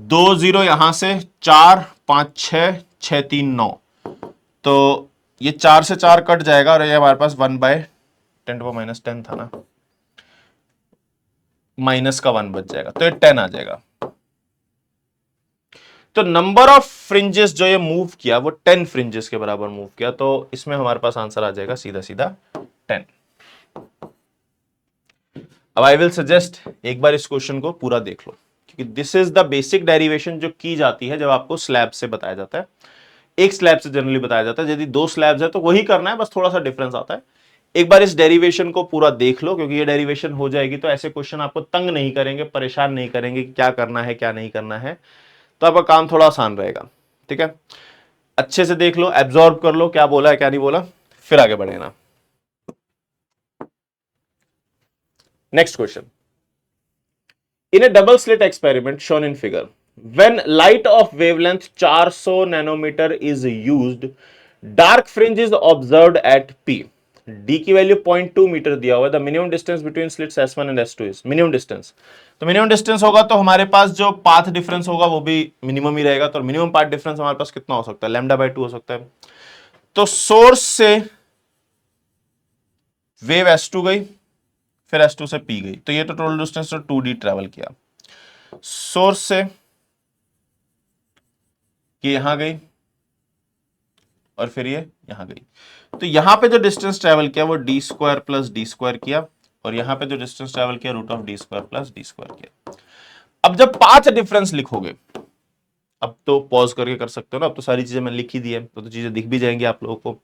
2 0 यहां से 4 5 6 6 3 9, तो ये 4 से 4 कट जाएगा और ये हमारे पास 1 बाय 10 टू पावर माइनस 10 था ना, माइनस का 1 बच जाएगा, तो ये 10 आ जाएगा। तो नंबर ऑफ फ्रिंजेस जो ये मूव किया वो 10 फ्रिंजेस के बराबर मूव किया, तो इसमें हमारे पास आंसर आ जाएगा सीधा सीधा 10। अब आई विल सजेस्ट एक बार इस क्वेश्चन को पूरा देख लो, क्योंकि this is the basic derivation जो की जाती है जब आपको स्लैब से बताया जाता है। एक स्लैब से जनरली बताया जाता है, यदि 2 स्लैब्स है तो वही करना है, बस थोड़ा सा डिफरेंस आता है। एक बार इस डेरिवेशन को पूरा देख लो, क्योंकि ये डेरिवेशन हो जाएगी तो ऐसे क्वेश्चन आपको तंग नहीं करेंगे, परेशान नहीं करेंगे कि क्या करना है क्या नहीं करना है, तो आपका काम थोड़ा आसान रहेगा। ठीक है, अच्छे से देख लो, एब्जॉर्ब कर लो क्या बोला है क्या नहीं बोला, फिर आगे बढ़ेना। Next question, in a double slit experiment shown in figure, when light of wavelength 400 nanometer is used, dark fringe is observed at p, d की वैल्यू 0.2 मीटर दिया हुआ है, the minimum distance between slits s1 and s2 is minimum distance. तो minimum distance होगा तो हमारे पास जो path difference होगा वो भी मिनिमम ही रहेगा, तो मिनिमम पाथ डिफरेंस हमारे पास कितना हो सकता है, लैम्डा बाय 2 हो सकता है। तो सोर्स से वेव s2 गई, फिर s2 से p गई, तो ये तो टोटल डिस्टेंस तो 2d ट्रेवल किया, सोर्स से कि यहां गई और फिर ये यहां गई, तो यहां पे जो डिस्टेंस ट्रेवल किया वो D square plus D square किया, और यहां पे जो डिस्टेंस ट्रेवल किया root of D square plus D square किया। अब जब पाथ डिफरेंस लिखोगे, अब तो पॉज करके कर सकते हो ना, अब तो सारी चीजें मैंने लिखी दी है तो चीजें दिख भी जाएंगी आप लोगों को।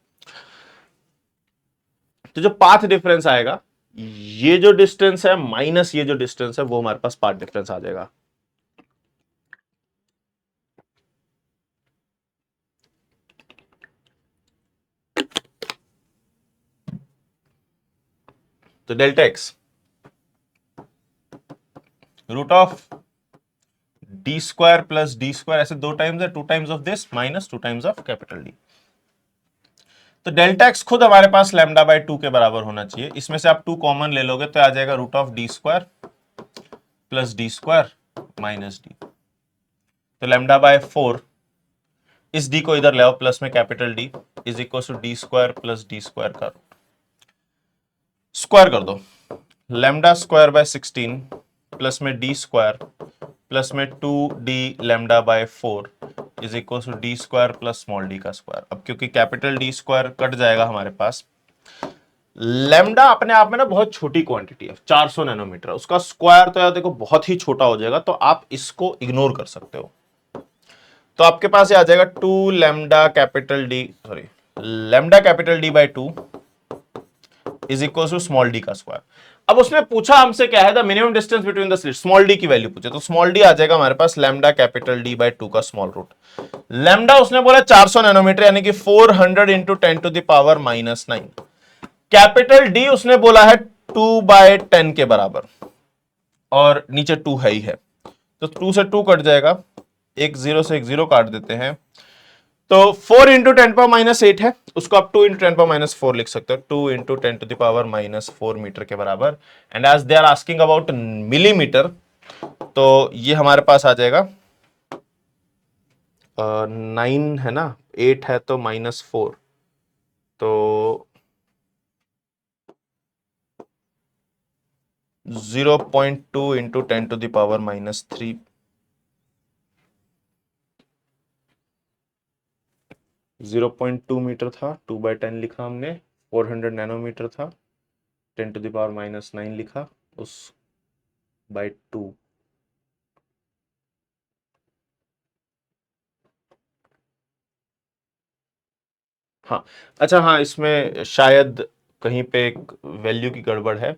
तो जो पाथ डिफरेंस आएगा, ये जो डिस्टेंस है माइनस ये जो डिस्टेंस है, वो हमारे पास पाथ डिफरेंस आ जाएगा। तो delta x root of D square plus D square, ऐसे 2 टाइम्स है, 2 times of this minus 2 times of capital D. तो डेल्टा एक्स खुद हमारे पास लैम्डा बाय 2 के बराबर होना चाहिए, इसमें से आप 2 कॉमन ले लोगे तो आ जाएगा root of D square plus D square minus D. तो लैम्डा बाय 4, इस डी को इधर ले आओ, प्लस में capital D is equal to D square plus D square का रूट, स्क्वायर कर दो, लैम्डा स्क्वायर बाय 16 प्लस में डी स्क्वायर प्लस में 2d lambda by 4 is equal to D square plus small D का square. अब क्योंकि capital D square cut जाएगा हमारे पास, लैम्डा अपने आप में ना बहुत छोटी क्वांटिटी है, 400 नैनोमीटर, उसका स्क्वायर तो यार देखो बहुत ही छोटा हो जाएगा, तो आप इसको इग्नोर कर सकते हो। तो आपके पास ये आ जाएगा 2 lambda capital D, sorry lambda capital D by 2 is equal to small D का स्क्वायर। अब उसने पूछा हमसे क्या है, the minimum distance between the slit, small D की वैल्यू पूछे, तो स्मॉल डी आ जाएगा हमारे पास लैम्डा कैपिटल डी बाय 2 का स्मॉल रूट। लैम्डा उसने बोला 400 नैनोमीटर यानी कि 400 into 10 to the power minus 9। Capital D उसने बोला है 2 बाय 10 के बराबर, और नीचे 2 है ही है, तो 2 से 2 कट जाएगा, एक 0 से एक 0 काट देते हैं, तो 4 इंटू 10⁻⁸ है, उसको आप 2 इंटू 10⁻⁴ लिख सकते हो, 2 इंटू 10⁻⁴ मीटर के बराबर। And as they are asking about millimetre, तो ये हमारे पास आ जाएगा 9 है ना, 8 है तो -4, तो 0.2 इंटू 10⁻⁻3, 0.2 मीटर था, 2/10 लिखा हमने, 400 नैनोमीटर था, 10⁻⁻9 लिखा उस बाय 2। हाँ, अच्छा, हाँ, इसमें शायद कहीं पे एक वैल्यू की गड़बड़ है,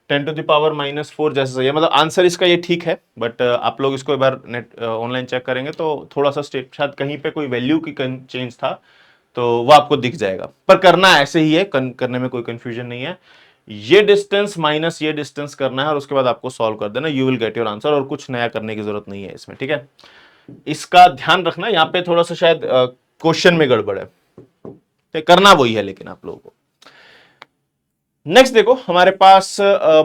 10⁻⁻4 जैसे सही है, मतलब आंसर इसका ये ठीक है, बट आप लोग इसको एक बार नेट ऑनलाइन चेक करेंगे तो थोड़ा सा स्टेट शायद कहीं पे कोई वैल्यू की चेंज था, तो वो आपको दिख जाएगा, पर करना ऐसे ही है, करने में कोई कंफ्यूजन नहीं है। ये डिस्टेंस माइनस ये डिस्टेंस करना है और उसके बाद आपको सॉल्व कर देना, you will get your answer, और कुछ नया करने की जरूरत नहीं है इसमें, ठीक है। इसका ध्यान रखना, यहाँ पे थोड़ा सा शायद क्वेश्चन में गड़बड़ है, करना वही है लेकिन आप लोगों को। नेक्स्ट देखो, हमारे पास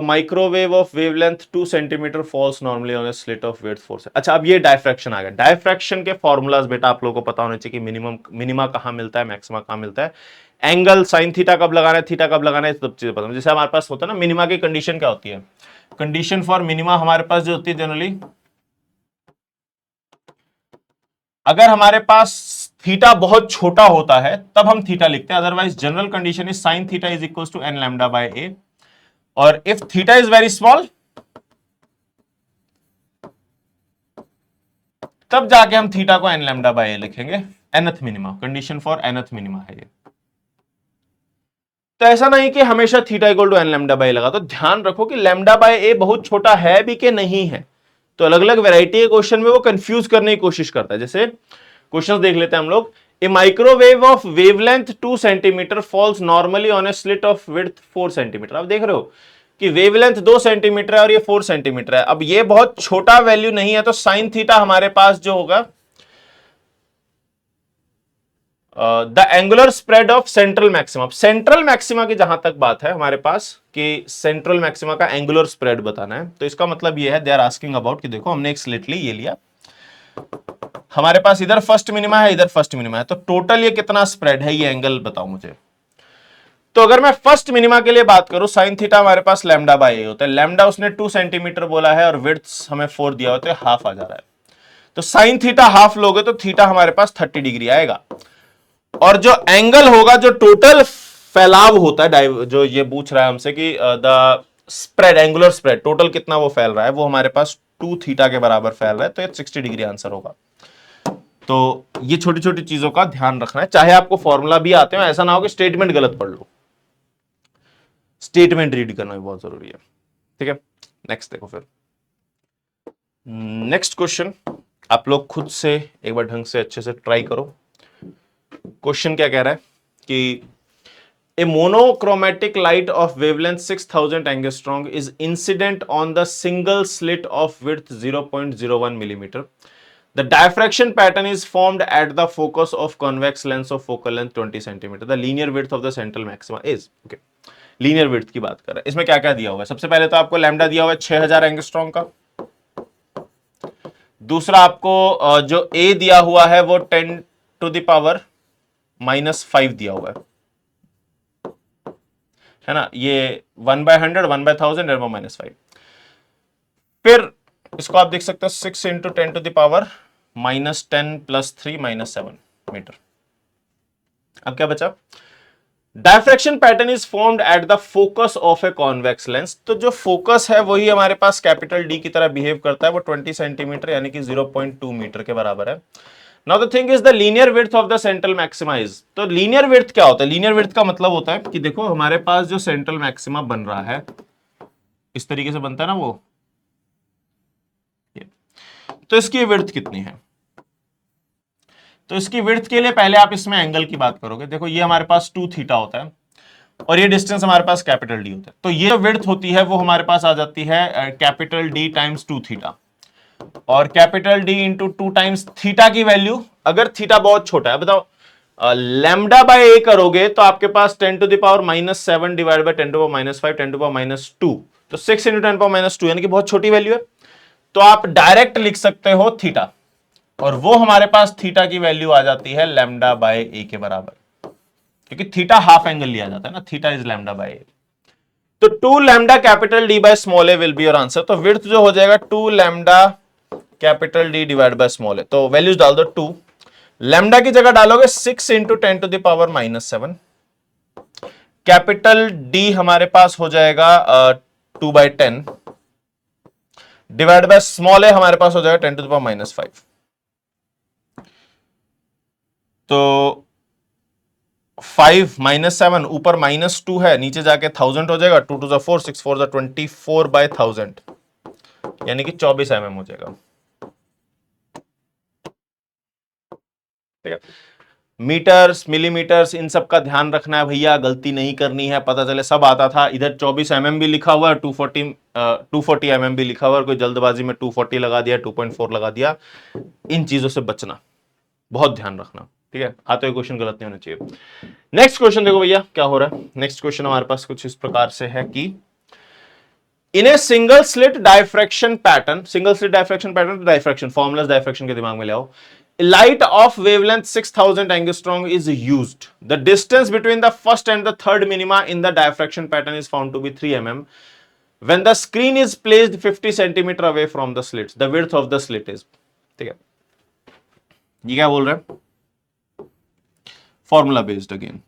microwave of wavelength 2 centimetre falls normally on a slit of width 4 से। अच्छा, अब ये डायफ्रैक्शन आ गया। डायफ्रैक्शन के फॉर्मूलाज बेटा आप लोगों को पता होने चाहिए कि मिनिमा कहां मिलता है, मैक्सिमा कहां मिलता है, एंगल साइन थीटा कब लगाना है, थीटा कब लगाना है, सब चीजें पता है। जैसे हमारे पास होता है ना, मिनिमा की कंडीशन क्या होती है, कंडीशन फॉर मिनिमा हमारे पास जो होती है जनरली, अगर हमारे पास थीटा बहुत छोटा होता है तब हम थीटा लिखते हैं, otherwise general condition is sine theta is equal to N lambda by A, और if theta is very small तब जाके हम थीटा को एन लैम्डा बाय ए लिखेंगे, nth minima, condition for nth minima है ये। तो ऐसा नहीं कि हमेशा theta equal to N lambda by A लगा, तो ध्यान रखो कि लैम्डा बाय ए बहुत छोटा है भी कि नहीं है, तो अलग अलग वैरायटी के क्वेश्चन में वो कंफ्यूज करने की कोशिश करता है। जैसे क्वेश्चन देख लेते हैं हम लोग, a microwave of wavelength 2 centimetre falls normally on a slit of width 4 centimetre. आप देख रहे हो कि वेवलेंथ 2 सेंटीमीटर है और ये 4 सेंटीमीटर है, अब ये बहुत छोटा वैल्यू नहीं है, तो साइन थीटा हमारे पास जो होगा, the angular spread of central maxima, central maxima की जहां तक बात है हमारे पास कि सेंट्रल मैक्सिमा का एंगुलर स्प्रेड बताना है, तो इसका मतलब ये है, दे आर आस्किंग अबाउट कि देखो हमने एक स्लिट ली, ये लिया, हमारे पास इधर फर्स्ट मिनिमा है, इधर फर्स्ट मिनिमा है, तो टोटल ये कितना स्प्रेड है, ये एंगल बताओ मुझे। तो अगर मैं फर्स्ट मिनिमा के लिए बात करूं, साइन थीटा हमारे पास लैम्डा बाय ए होता है, लैम्डा उसने 2 सेंटीमीटर बोला है और विड्थ हमें 4 दिया होता है, हाफ आ जा रहा है, तो साइन थीटा हाफ लोगे तो थीटा हमारे पास 30 डिग्री आएगा, और जो एंगल होगा, जो टोटल फैलाव होता है, जो ये पूछ रहा है हमसे कि the spread, angular spread total कितना वो फैल रहा है, वो हमारे पास 2 थीटा के बराबर फैल रहा है, तो ये 60 डिग्री आंसर होगा। तो ये छोटी छोटी चीजों का ध्यान रखना है, चाहे आपको फॉर्मूला भी आते हो, ऐसा ना हो कि स्टेटमेंट गलत पढ़ लो, स्टेटमेंट रीड करना भी बहुत जरूरी है, ठीक है। नेक्स्ट देखो, फिर नेक्स्ट क्वेश्चन आप लोग खुद से एक बार ढंग से अच्छे से ट्राई करो। क्वेश्चन क्या कह रहा है कि a monochromatic light of wavelength 6000 angstrom is incident on the single slit of width 0.01 millimeter. The diffraction pattern is formed at the focus of convex lens of focal length 20 centimeter. The linear width of the central maxima is, okay, linear width की बात कर रहा है, इसमें क्या क्या दिया हुआ है, सबसे पहले तो आपको लैम्डा दिया हुआ है 6000 एंगस्ट्रॉम का, दूसरा आपको जो a दिया हुआ है वो 10⁻⁻5 दिया हुआ है ना, ये 1/100, 1/1000 और -5। फिर इसको आप देख सकते हो 6 इंटू 10⁻⁻10 + 3 -7 मीटर। अब क्या बचा, diffraction pattern is formed at the focus of a convex lens, तो जो फोकस है वही हमारे पास कैपिटल डी की तरह बिहेव करता है, वो 20 सेंटीमीटर यानी कि 0.2 मीटर के बराबर है। Now the thing is the linear width of the central maxima is, तो लीनियर विड्थ क्या होता है, लीनियर विड्थ का मतलब होता है कि देखो हमारे पास जो सेंट्रल मैक्सिमा बन रहा है इस तरीके से बनता है ना वो, तो इसकी विड्थ कितनी है, तो इसकी विड्थ के लिए पहले आप इसमें एंगल की बात करोगे, देखो ये हमारे पास 2 थीटा होता है और ये डिस्टेंस हमारे पास कैपिटल डी होता है, तो ये विड्थ होती है वो हमारे पास आ जाती है कैपिटल डी टाइम्स 2 थीटा, और capital D into 2 times theta की वैल्यू, अगर थीटा बहुत छोटा है, बताओ लैम्डा बाय ए करोगे तो आपके पास 10 to the power -7 divide by 10 to power -5 10 to power -2, तो 6 इंटू 10 पावर -2 यानी कि बहुत छोटी वैल्यू है। तो आप डायरेक्ट लिख सकते हो थीटा, और वो हमारे पास थीटा की वैल्यू आ जाती है लैम्डा बाय ए के बराबर, क्योंकि थीटा हाफ एंगल लिया जाता है ना, theta is lambda by A. तो 2 lambda capital D by small A will be your answer. तो विड्थ जो हो जाएगा 2 lambda capital D divide by small A, तो वैल्यूज डाल दो 2, लैम्डा की जगह डालोगे 6 into 10 to the power -7, capital D हमारे पास हो जाएगा 2/10 डिवाइड बाय स्मॉल ए हमारे पास हो जाएगा 10 टू द पावर -5। तो 5 -7 ऊपर -2 है, नीचे जाके 1000 हो जाएगा, 2 2 4 6 4 24/1000 यानी कि 24 mm हो जाएगा। ठीक है, मीटर्स मिलीमीटर्स इन सब का ध्यान रखना है भैया, गलती नहीं करनी है। पता चले सब आता था, इधर 24 mm भी लिखा हुआ है, 240 mm भी लिखा हुआ है, कोई जल्दबाजी में 240 लगा दिया, 2.4 लगा दिया। इन चीजों से बचना, बहुत ध्यान रखना। ठीक है, आते हुए क्वेश्चन गलत नहीं होना चाहिए। नेक्स्ट क्वेश्चन देखो भैया क्या हो रहा है। नेक्स्ट क्वेश्चन हमारे पास कुछ इस प्रकार से है कि in a single slit diffraction pattern, single slit diffraction pattern, diffraction formulas diffraction के दिमाग में ले आओ। Light of wavelength 6000 angstrom is used. The distance between the first and the third minima in the diffraction pattern is found to be 3 mm. When the screen is placed 50 centimeter away from the slits, the width of the slit is. ठीक है, ये क्या बोल रहे हैं? Formula based again.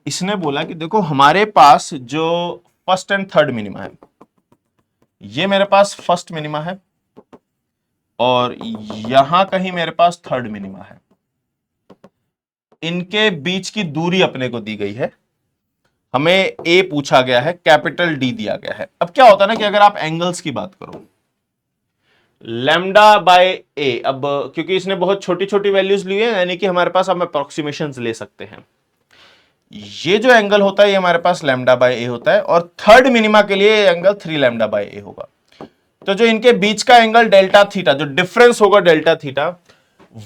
इसने बोला कि देखो हमारे पास जो फर्स्ट एंड थर्ड मिनिमा है, ये मेरे पास फर्स्ट मिनिमा है और यहां कहीं मेरे पास थर्ड मिनिमा है। इनके बीच की दूरी अपने को दी गई है, हमें ए पूछा गया है, कैपिटल डी दिया गया है। अब क्या होता है ना कि अगर आप एंगल्स की बात करो, लैम्डा बाय ए, अब क्योंकि इसने बहुत छोटी छोटी वैल्यूज ली है, यानी कि हमारे पास हम अप्रोक्सीमेशंस ले सकते हैं। ये जो एंगल होता है ये हमारे पास लैम्डा बाय ए होता है, और थर्ड मिनिमा के लिए एंगल 3 लैम्डा बाय ए होगा। तो जो इनके बीच का एंगल डेल्टा थीटा, जो डिफरेंस होगा डेल्टा थीटा,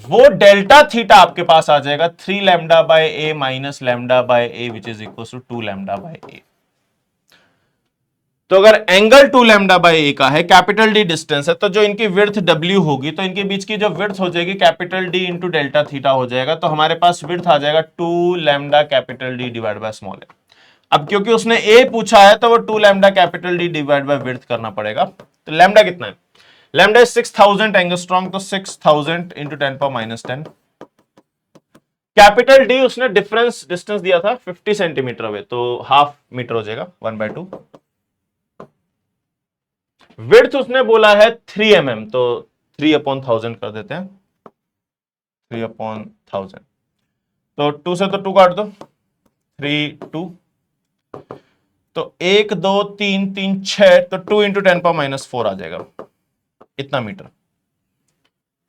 वो डेल्टा थीटा आपके पास आ जाएगा 3 lambda by A minus lambda by A which is equal to 2 lambda by A. तो अगर एंगल 2 लैम्डा बाय ए का है, कैपिटल डी डिस्टेंस है, तो जो इनकी विड्थ W होगी, तो इनके बीच की जो विड्थ हो जाएगी capital D into delta theta हो जाएगा। तो हमारे पास विड्थ आ जाएगा 2 lambda capital D divide by small A. अब क्योंकि उसने ए पूछा है तो वो 2 lambda capital D divide by width करना पड़ेगा। तो लैम्डा कितना है? लैम्डा 6000 एंगस्ट्रॉम, तो 6000 इंटू 10 पावर -10। कैपिटल डी उसने डिस्टेंस दिया था 50 सेंटीमीटर अवे, तो हाफ मीटर हो जाएगा 1/2। विड्थ उसने बोला है 3 mm, तो 3/1000 कर देते हैं, 3/1000। तो 2 से तो 2 काट दो, 3 2, तो 1 2 3 3 6, तो 2 इंटू 10 पावर -4 आ जाएगा, इतना मीटर।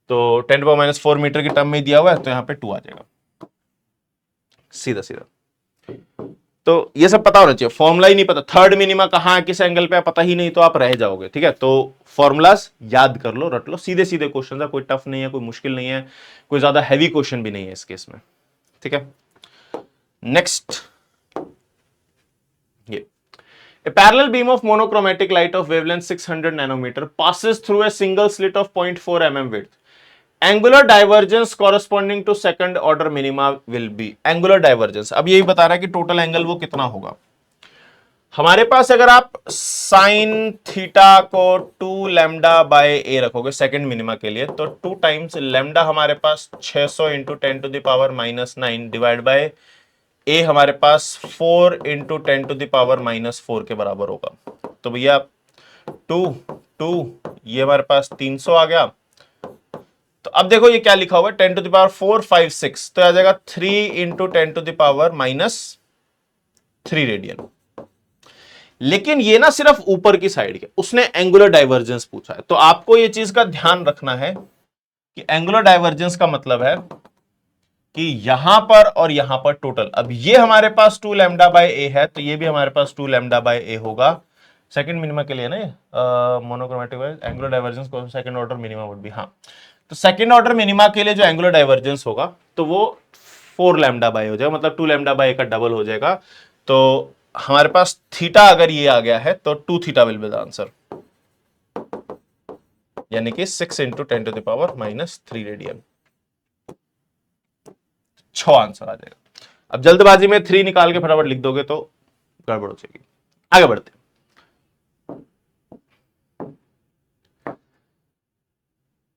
तो 10 पावर -4 मीटर की टर्म में दिया हुआ है, तो यहां पे 2 आ जाएगा, सीधा सीधा। तो ये सब पता होना चाहिए, फॉर्मूला ही नहीं पता, थर्ड मिनिमा कहां है, किस एंगल पे है, पता ही नहीं, तो आप रह जाओगे। ठीक है, तो फॉर्मूलाज याद कर लो, रट लो, सीधे सीधे क्वेश्चन है, कोई टफ नहीं है, कोई मुश्किल नहीं है, कोई ज्यादा हैवी क्वेश्चन भी नहीं है इस केस में। ठीक है, नेक्स्ट, ये A parallel beam of monochromatic light of wavelength 600 nanometer passes through a single slit of 0.4 mm width. Angular divergence corresponding to second order minima will be. Angular divergence, अब यही बता रहा है कि टोटल एंगल वो कितना होगा। हमारे पास अगर आप साइन थीटा को 2 लैम्डा बाय ए रखोगे सेकंड मिनिमा के लिए, तो 2 टाइम्स लैम्डा हमारे पास 600 into 10 to the power -9 divide by A हमारे पास 4 इंटू 10 टू द पावर -4 के बराबर होगा। तो भैया 2 2 ये हमारे पास 300 आ गया। तो अब देखो ये क्या लिखा हुआ है, 10 टू द पावर 4 5 6, तो आ जाएगा 3 into 10 to the power -3 radian. लेकिन ये ना सिर्फ ऊपर की साइड के, उसने एंगुलर डाइवर्जेंस पूछा है। तो आपको ये चीज का ध्यान रखना है कि एंगुलर डाइवर्जेंस का मतलब है कि यहां पर और यहां पर टोटल, अब ये हमारे पास 2 लैम्डा बाय ए है, तो ये भी हमारे पास 2 लैम्डा बाय ए होगा सेकंड मिनिमा के लिए ना, मोनोक्रोमेटिक एंगुलर डाइवर्जेंस को second order minima would be, हाँ। तो सेकेंड ऑर्डर मिनिमा के लिए जो एंगुलर डाइवर्जेंस होगा तो वो 4 लैम्डा बाय हो जाएगा, मतलब 2 लैम्डा बाय का डबल हो जाएगा। तो हमारे पास थीटा अगर ये आ गया है तो 2 theta will be the answer, यानी कि 6 इंटू 10⁻³ रेडियन। 6 आंसर आ जाएगा। अब जल्दबाजी में 3 निकाल के फटाफट लिख दोगे तो गड़बड़ हो जाएगी। आगे बढ़ते।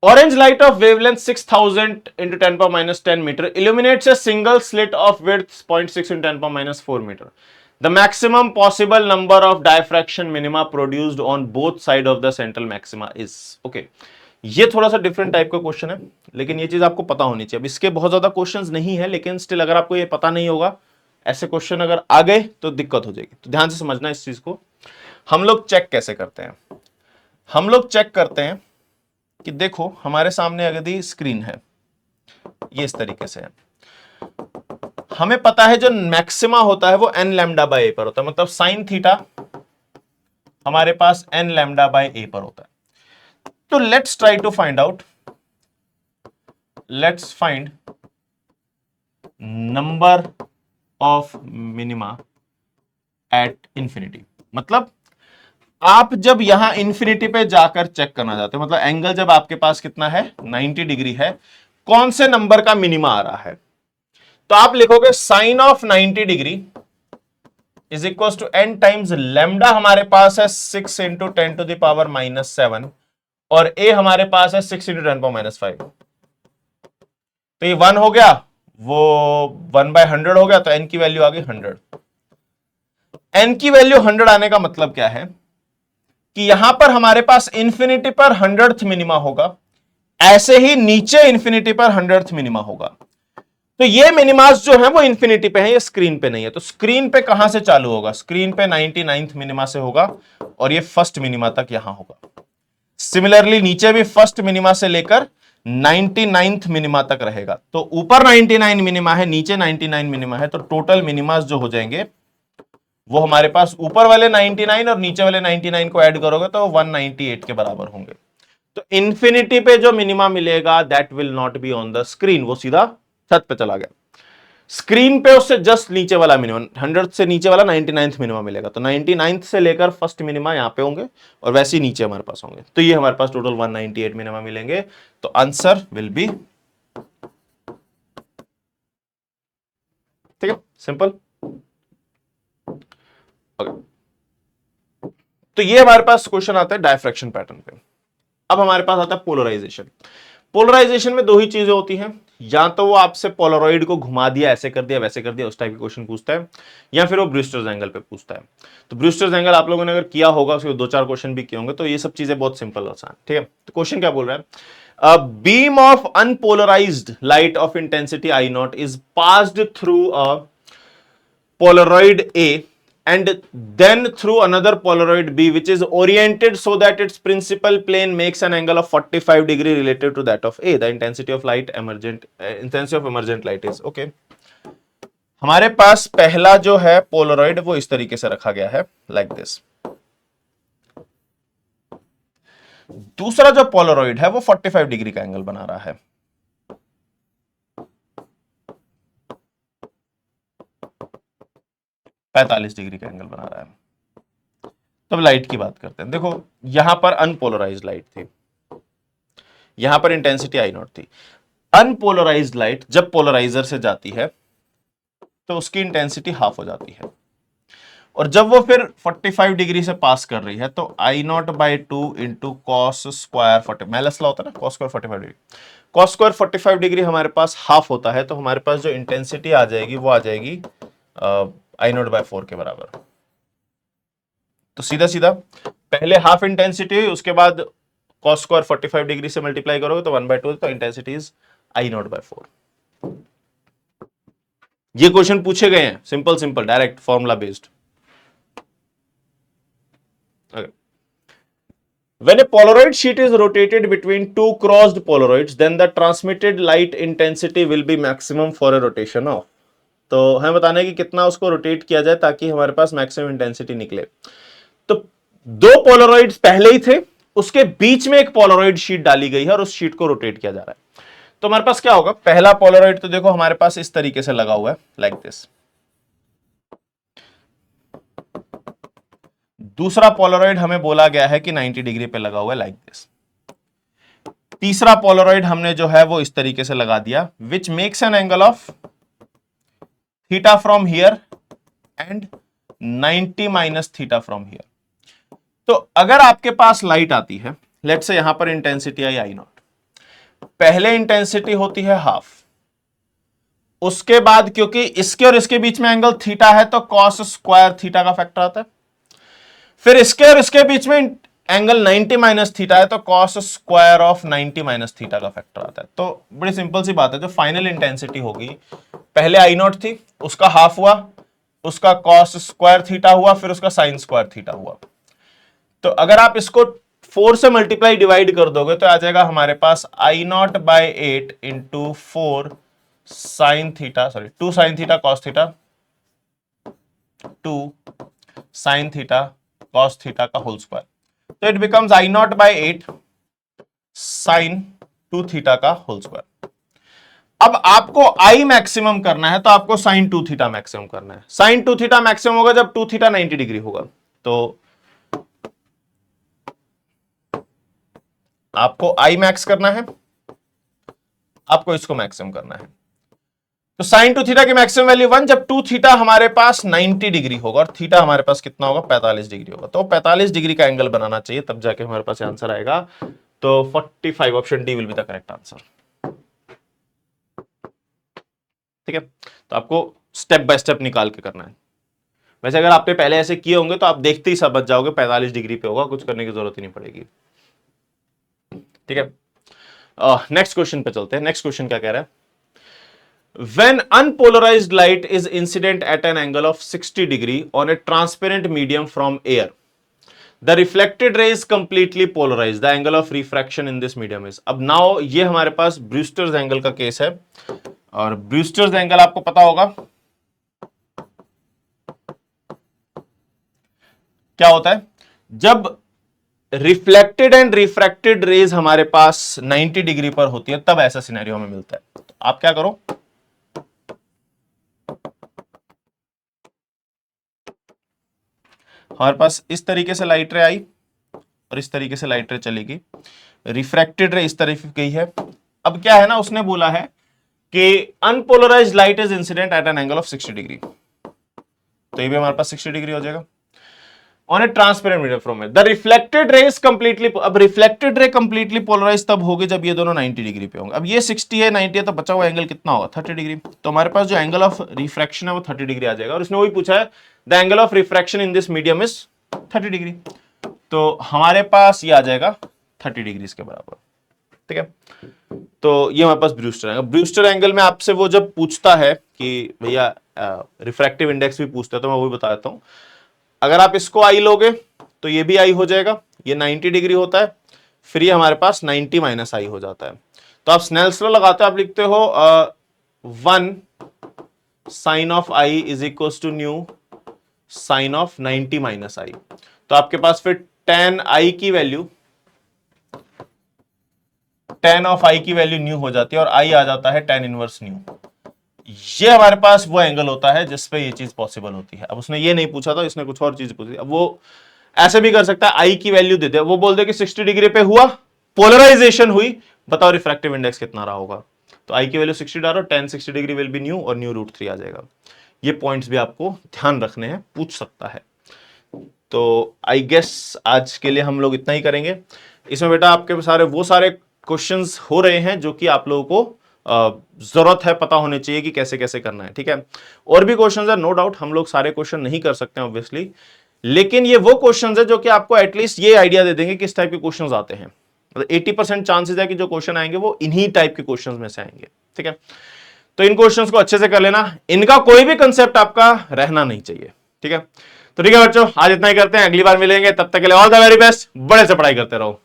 Orange light of wavelength 6000 into 10⁻⁻10 meter illuminates a single slit of width 0.6 into 10⁻⁴ meter. The maximum possible number of diffraction minima produced on both sides of the central maxima is. Okay. ये थोड़ा सा different type का question है, लेकिन ये चीज आपको पता होनी चाहिए। अब इसके बहुत ज्यादा क्वेश्चंस नहीं है, लेकिन स्टिल अगर आपको ये पता नहीं होगा, ऐसे क्वेश्चन अगर आ गए तो दिक्कत हो जाएगी। तो ध्यान से समझना इस चीज को। हम लोग चेक कैसे करते हैं? हम लोग चेक करते हैं कि देखो हमारे सामने अगर स्क्रीन है, ये इस तरीके से है, हमें पता है जो मैक्सिमा होता है वो n लैम्डा बाय a पर होता है, मतलब साइन थीटा हमारे पास n लैम्डा बाय a पर होता है। तो let's try to find out, let's find number of minima at infinity. मतलब आप जब यहां इंफिनिटी पे जाकर चेक करना चाहते हो, मतलब एंगल जब आपके पास कितना है 90 डिग्री है, कौन से नंबर का मिनिमा आ रहा है, तो आप लिखोगे sine of 90 degree is equal to n times lambda हमारे पास है 6 इंटू 10⁻⁻7 और a हमारे पास है 6 इंटू 10⁻⁵। तो ये 1 हो गया, वो 1/100 हो गया, तो n की वैल्यू आ गई 100। n की वैल्यू 100 आने का मतलब क्या है कि यहां पर हमारे पास इंफिनिटी पर 100th मिनिमा होगा, ऐसे ही नीचे इंफिनिटी पर 100th मिनिमा होगा। तो ये मिनिमास जो है वो इंफिनिटी पे है, ये स्क्रीन पे नहीं है। तो स्क्रीन पे कहां से चालू होगा? स्क्रीन पे 99th मिनिमा से होगा और ये फर्स्ट मिनिमा तक यहां होगा। सिमिलरली नीचे भी फर्स्ट मिनिमा से लेकर 99th मिनिमा तक रहेगा। तो ऊपर 99 मिनिमा है, नीचे 99 मिनिमा है, तो टोटल मिनिमास जो हो जाएंगे वो हमारे पास ऊपर वाले 99 और नीचे वाले 99 को ऐड करोगे तो 198 के बराबर होंगे। तो इंफिनिटी पे जो मिनिमा मिलेगा that will not be on the screen, वो सीधा छत पे चला गया। स्क्रीन पे उससे जस्ट नीचे वाला मिनिमम 100 से नीचे वाला 99th मिनिमा मिलेगा। तो 99th से लेकर फर्स्ट मिनिमा यहां पे होंगे और वैसे ही नीचे हमारे पास होंगे। तो ये हमारे पास टोटल 198 मिनिमा मिलेंगे। तो आंसर विल बी, ठीक है, सिंपल। तो ये हमारे पास क्वेश्चन आता है डायफ्रैक्शन पैटर्न पे। अब हमारे पास आता है पोलराइजेशन। पोलराइजेशन में दो ही चीजें होती हैं, या तो वो आपसे पोलराइड को घुमा दिया, ऐसे कर दिया वैसे कर दिया, उस टाइप के क्वेश्चन पूछता है, या फिर वो ब्रूस्टर्स एंगल पे पूछता है। तो ब्रूस्टर्स एंगल आप लोगों ने अगर किया होगा, उसके 2-4 क्वेश्चन भी किए होंगे, तो ये सब चीजें बहुत सिंपल आसान, ठीक है। तो क्वेश्चन क्या बोल रहा है? Beam of unpolarised light of intensity I0 is passed through a Polaroid A and then through another Polaroid B which is oriented so that its principal plane makes an angle of 45 degree relative to that of A. The intensity of emergent light is okay. हमारे पास पहला जो है Polaroid वो इस तरीके से रखा गया है, लाइक दिस। दूसरा जो पोलरॉइड है वो 45 डिग्री का एंगल बना रहा है। पैंतालीस डिग्री का एंगल बना रहा है। तब लाइट की बात करते हैं। देखो यहां पर अनपोलराइज्ड लाइट थी, यहां पर इंटेंसिटी I0 थी। अनपोलराइज्ड लाइट जब पोलराइजर से जाती है तो उसकी इंटेंसिटी हाफ हो जाती है, और जब वो फिर 45 डिग्री से पास कर रही है तो I0/2 into cos square 40, Malus law होता है ना, cos square 45 degree, cos square 45 degree हमारे पास हाफ होता है। तो हमारे पास जो इंटेंसिटी आ जाएगी वो आ जाएगी I0/4 के बराबर। तो सीधा सीधा पहले हाफ इंटेंसिटी हुई, उसके बाद कॉस स्क्वायर 45 डिग्री से मल्टीप्लाई करोगे तो 1/2, तो इंटेंसिटी इज I0/4। ये क्वेश्चन पूछे गए हैं, simple simple direct formula based. When a Polaroid sheet is rotated between two crossed Polaroids, then the transmitted light intensity will be maximum for a rotation of। तो हमें बताना है कि कितना उसको रोटेट किया जाए ताकि हमारे पास मैक्सिमम इंटेंसिटी निकले। तो दो पोलरॉइड्स पहले ही थे, उसके बीच में एक पोलरॉइड शीट डाली गई है और उस शीट को रोटेट किया जा रहा है। तो हमारे पास क्या होगा, पहला पोलरॉइड तो देखो हमारे पास इस तरीके से लगा हुआ है, लाइक दिस। दूसरा पोलरॉइड हमें बोला गया है कि 90 डिग्री पे लगा हुआ है, लाइक दिस। तीसरा पोलरॉइड हमने जो है वो इस तरीके से लगा दिया, which makes an angle of theta from here and 90 minus theta from here. तो अगर आपके पास लाइट आती है, लेट्स से यहां पर इंटेंसिटी आई I0, पहले इंटेंसिटी होती है हाफ, उसके बाद क्योंकि इसके और इसके बीच में एंगल थीटा है तो कॉस स्क्वायर थीटा का फैक्टर आता है, फिर इसके और इसके बीच में एंगल 90 माइनस थीटा है तो cos square of 90 minus theta का फैक्टर आता है। तो बड़ी सिंपल सी बात है, जो फाइनल इंटेंसिटी होगी, पहले I0 थी, उसका हाफ हुआ, उसका कॉस स्क्वायर थीटा हुआ, फिर उसका साइन स्क्वायर थीटा हुआ। तो अगर आप इसको 4 से मल्टीप्लाई डिवाइड कर दोगे तो आ जाएगा हमारे पास I0 by 8 into 4 sine theta, sorry 2 sine theta cos theta, 2 sine theta cos theta का होल स्क्वायर। तो it becomes I0 by 8 sine 2 theta का होल स्क्वायर। अब आपको I मैक्सिमम करना है तो आपको साइन 2 थीटा मैक्सिमम करना है। साइन 2 थीटा मैक्सिमम होगा जब 2 थीटा 90 डिग्री होगा। तो आपको I मैक्स करना है, आपको इसको मैक्सिमम करना है। तो साइन 2 थीटा की मैक्सिमम वैल्यू 1 जब 2 थीटा हमारे पास 90 डिग्री होगा और थीटा हमारे पास कितना होगा, 45 डिग्री होगा। तो 45 डिग्री का एंगल बनाना चाहिए, तब जाके हमारे पास आंसर आएगा। तो 45, option D will be the correct answer. ठीक है, तो आपको स्टेप बाय स्टेप निकाल के करना है। वैसे अगर आपने पहले ऐसे किए होंगे तो आप देखते ही समझ जाओगे 45 डिग्री पे होगा, कुछ करने की जरूरत ही नहीं पड़ेगी। ठीक है, नेक्स्ट क्वेश्चन पे चलते हैं। नेक्स्ट क्वेश्चन क्या कह रहा है, when unpolarized light is incident at an angle of 60 degree on a transparent medium from air, the reflected ray is completely polarized, the angle of refraction in this medium is। अब now ये हमारे पास Brewster's angle का case है, और Brewster's angle आपको पता होगा क्या होता है, जब रिफ्लेक्टेड एंड रिफ्रैक्टेड रेज हमारे पास 90 डिग्री पर होती है तब ऐसा सिनेरियो हमें मिलता है। तो आप क्या करो, हमारे पास इस तरीके से लाइट रे आई और इस तरीके से लाइट रे चलेगी, रिफ्रैक्टेड रे इस तरफ गई है। अब क्या है ना, उसने बोला है कि unpolarised light is incident at an angle of 60 degree, तो ये भी हमारे पास 60 डिग्री हो जाएगा on A transparent medium from it. The reflected ray is completely, अब रिफ्लेक्टेड रे कंप्लीटली पोलराइज तब होगी जब ये दोनों 90 डिग्री पे होंगे। अब ये 60 है, 90 है, तो बचा हुआ एंगल कितना होगा, 30 डिग्री। तो हमारे पास जो एंगल ऑफ रिफ्रैक्शन है वो 30 डिग्री आ जाएगा, और इसने वही पूछा है the angle of refraction in this medium is 30 degree. तो हमारे पास ये आ जाएगा 30 डिग्री के बराबर। ठीक है, तो ये हमारे पास ब्रूस्टर एंगल। ब्रूस्टर एंगल में आपसे वो जब पूछता है कि भैया रिफ्रैक्टिव इंडेक्स भी पूछता है, तो मैं वही बता देता हूं। अगर आप इसको आई लोगे तो ये भी आई हो जाएगा, ये 90 डिग्री होता है, फिर ये हमारे पास 90 माइनस आई हो जाता है। तो आप स्नेल्स लॉ लगाते हो, आप लिखते हो 1 sine of I is equal to nu sine of 90 minus I. तो आपके पास फिर tan आई की वैल्यू, tan ऑफ आई की वैल्यू न्यू हो जाती है और आई आ जाता है tan इनवर्स न्यू। ये हमारे पास वो एंगल होता है जिसपे ये चीज पॉसिबल होती है। अब उसने ये नहीं पूछा था, इसने कुछ और चीज पूछी। अब वो ऐसे भी कर सकता है, आई की वैल्यू दे दे, वो बोल दे कि 60 डिग्री पे हुआ, पोलराइजेशन हुई, बताओ रिफ्रैक्टिव इंडेक्स कितना रहा होगा। तो आई की वैल्यू 60 डालो, tan 60 degree will be new, और न्यू √3 आ जाएगा। ये पॉइंट्स भी आपको ध्यान रखने हैं, पूछ सकता है। तो आई गेस आज के लिए हम लोग इतना ही करेंगे। इसमें बेटा आपके सारे वो सारे क्वेश्चंस हो रहे हैं जो कि आप लोगों को जरूरत है पता होने चाहिए कि कैसे कैसे करना है। ठीक है, और भी क्वेश्चंस है, नो डाउट हम लोग सारे क्वेश्चन नहीं कर सकते हैं ऑब्वियसली, लेकिन ये वो क्वेश्चंस है जो कि आपको एटलीस्ट ये आइडिया दे देंगे किस टाइप के क्वेश्चंस आते हैं। मतलब 80% चांसेस है कि जो क्वेश्चन आएंगे वो इन्हीं टाइप के क्वेश्चंस में से आएंगे। ठीक है, तो इन क्वेश्चंस को अच्छे से कर लेना, इनका कोई भी कंसेप्ट आपका रहना नहीं चाहिए। ठीक है, तो ठीक है बच्चों, आज इतना ही करते हैं, अगली बार मिलेंगे, तब तक के लिए ऑल द वेरी बेस्ट, बड़े से पढ़ाई करते रहो।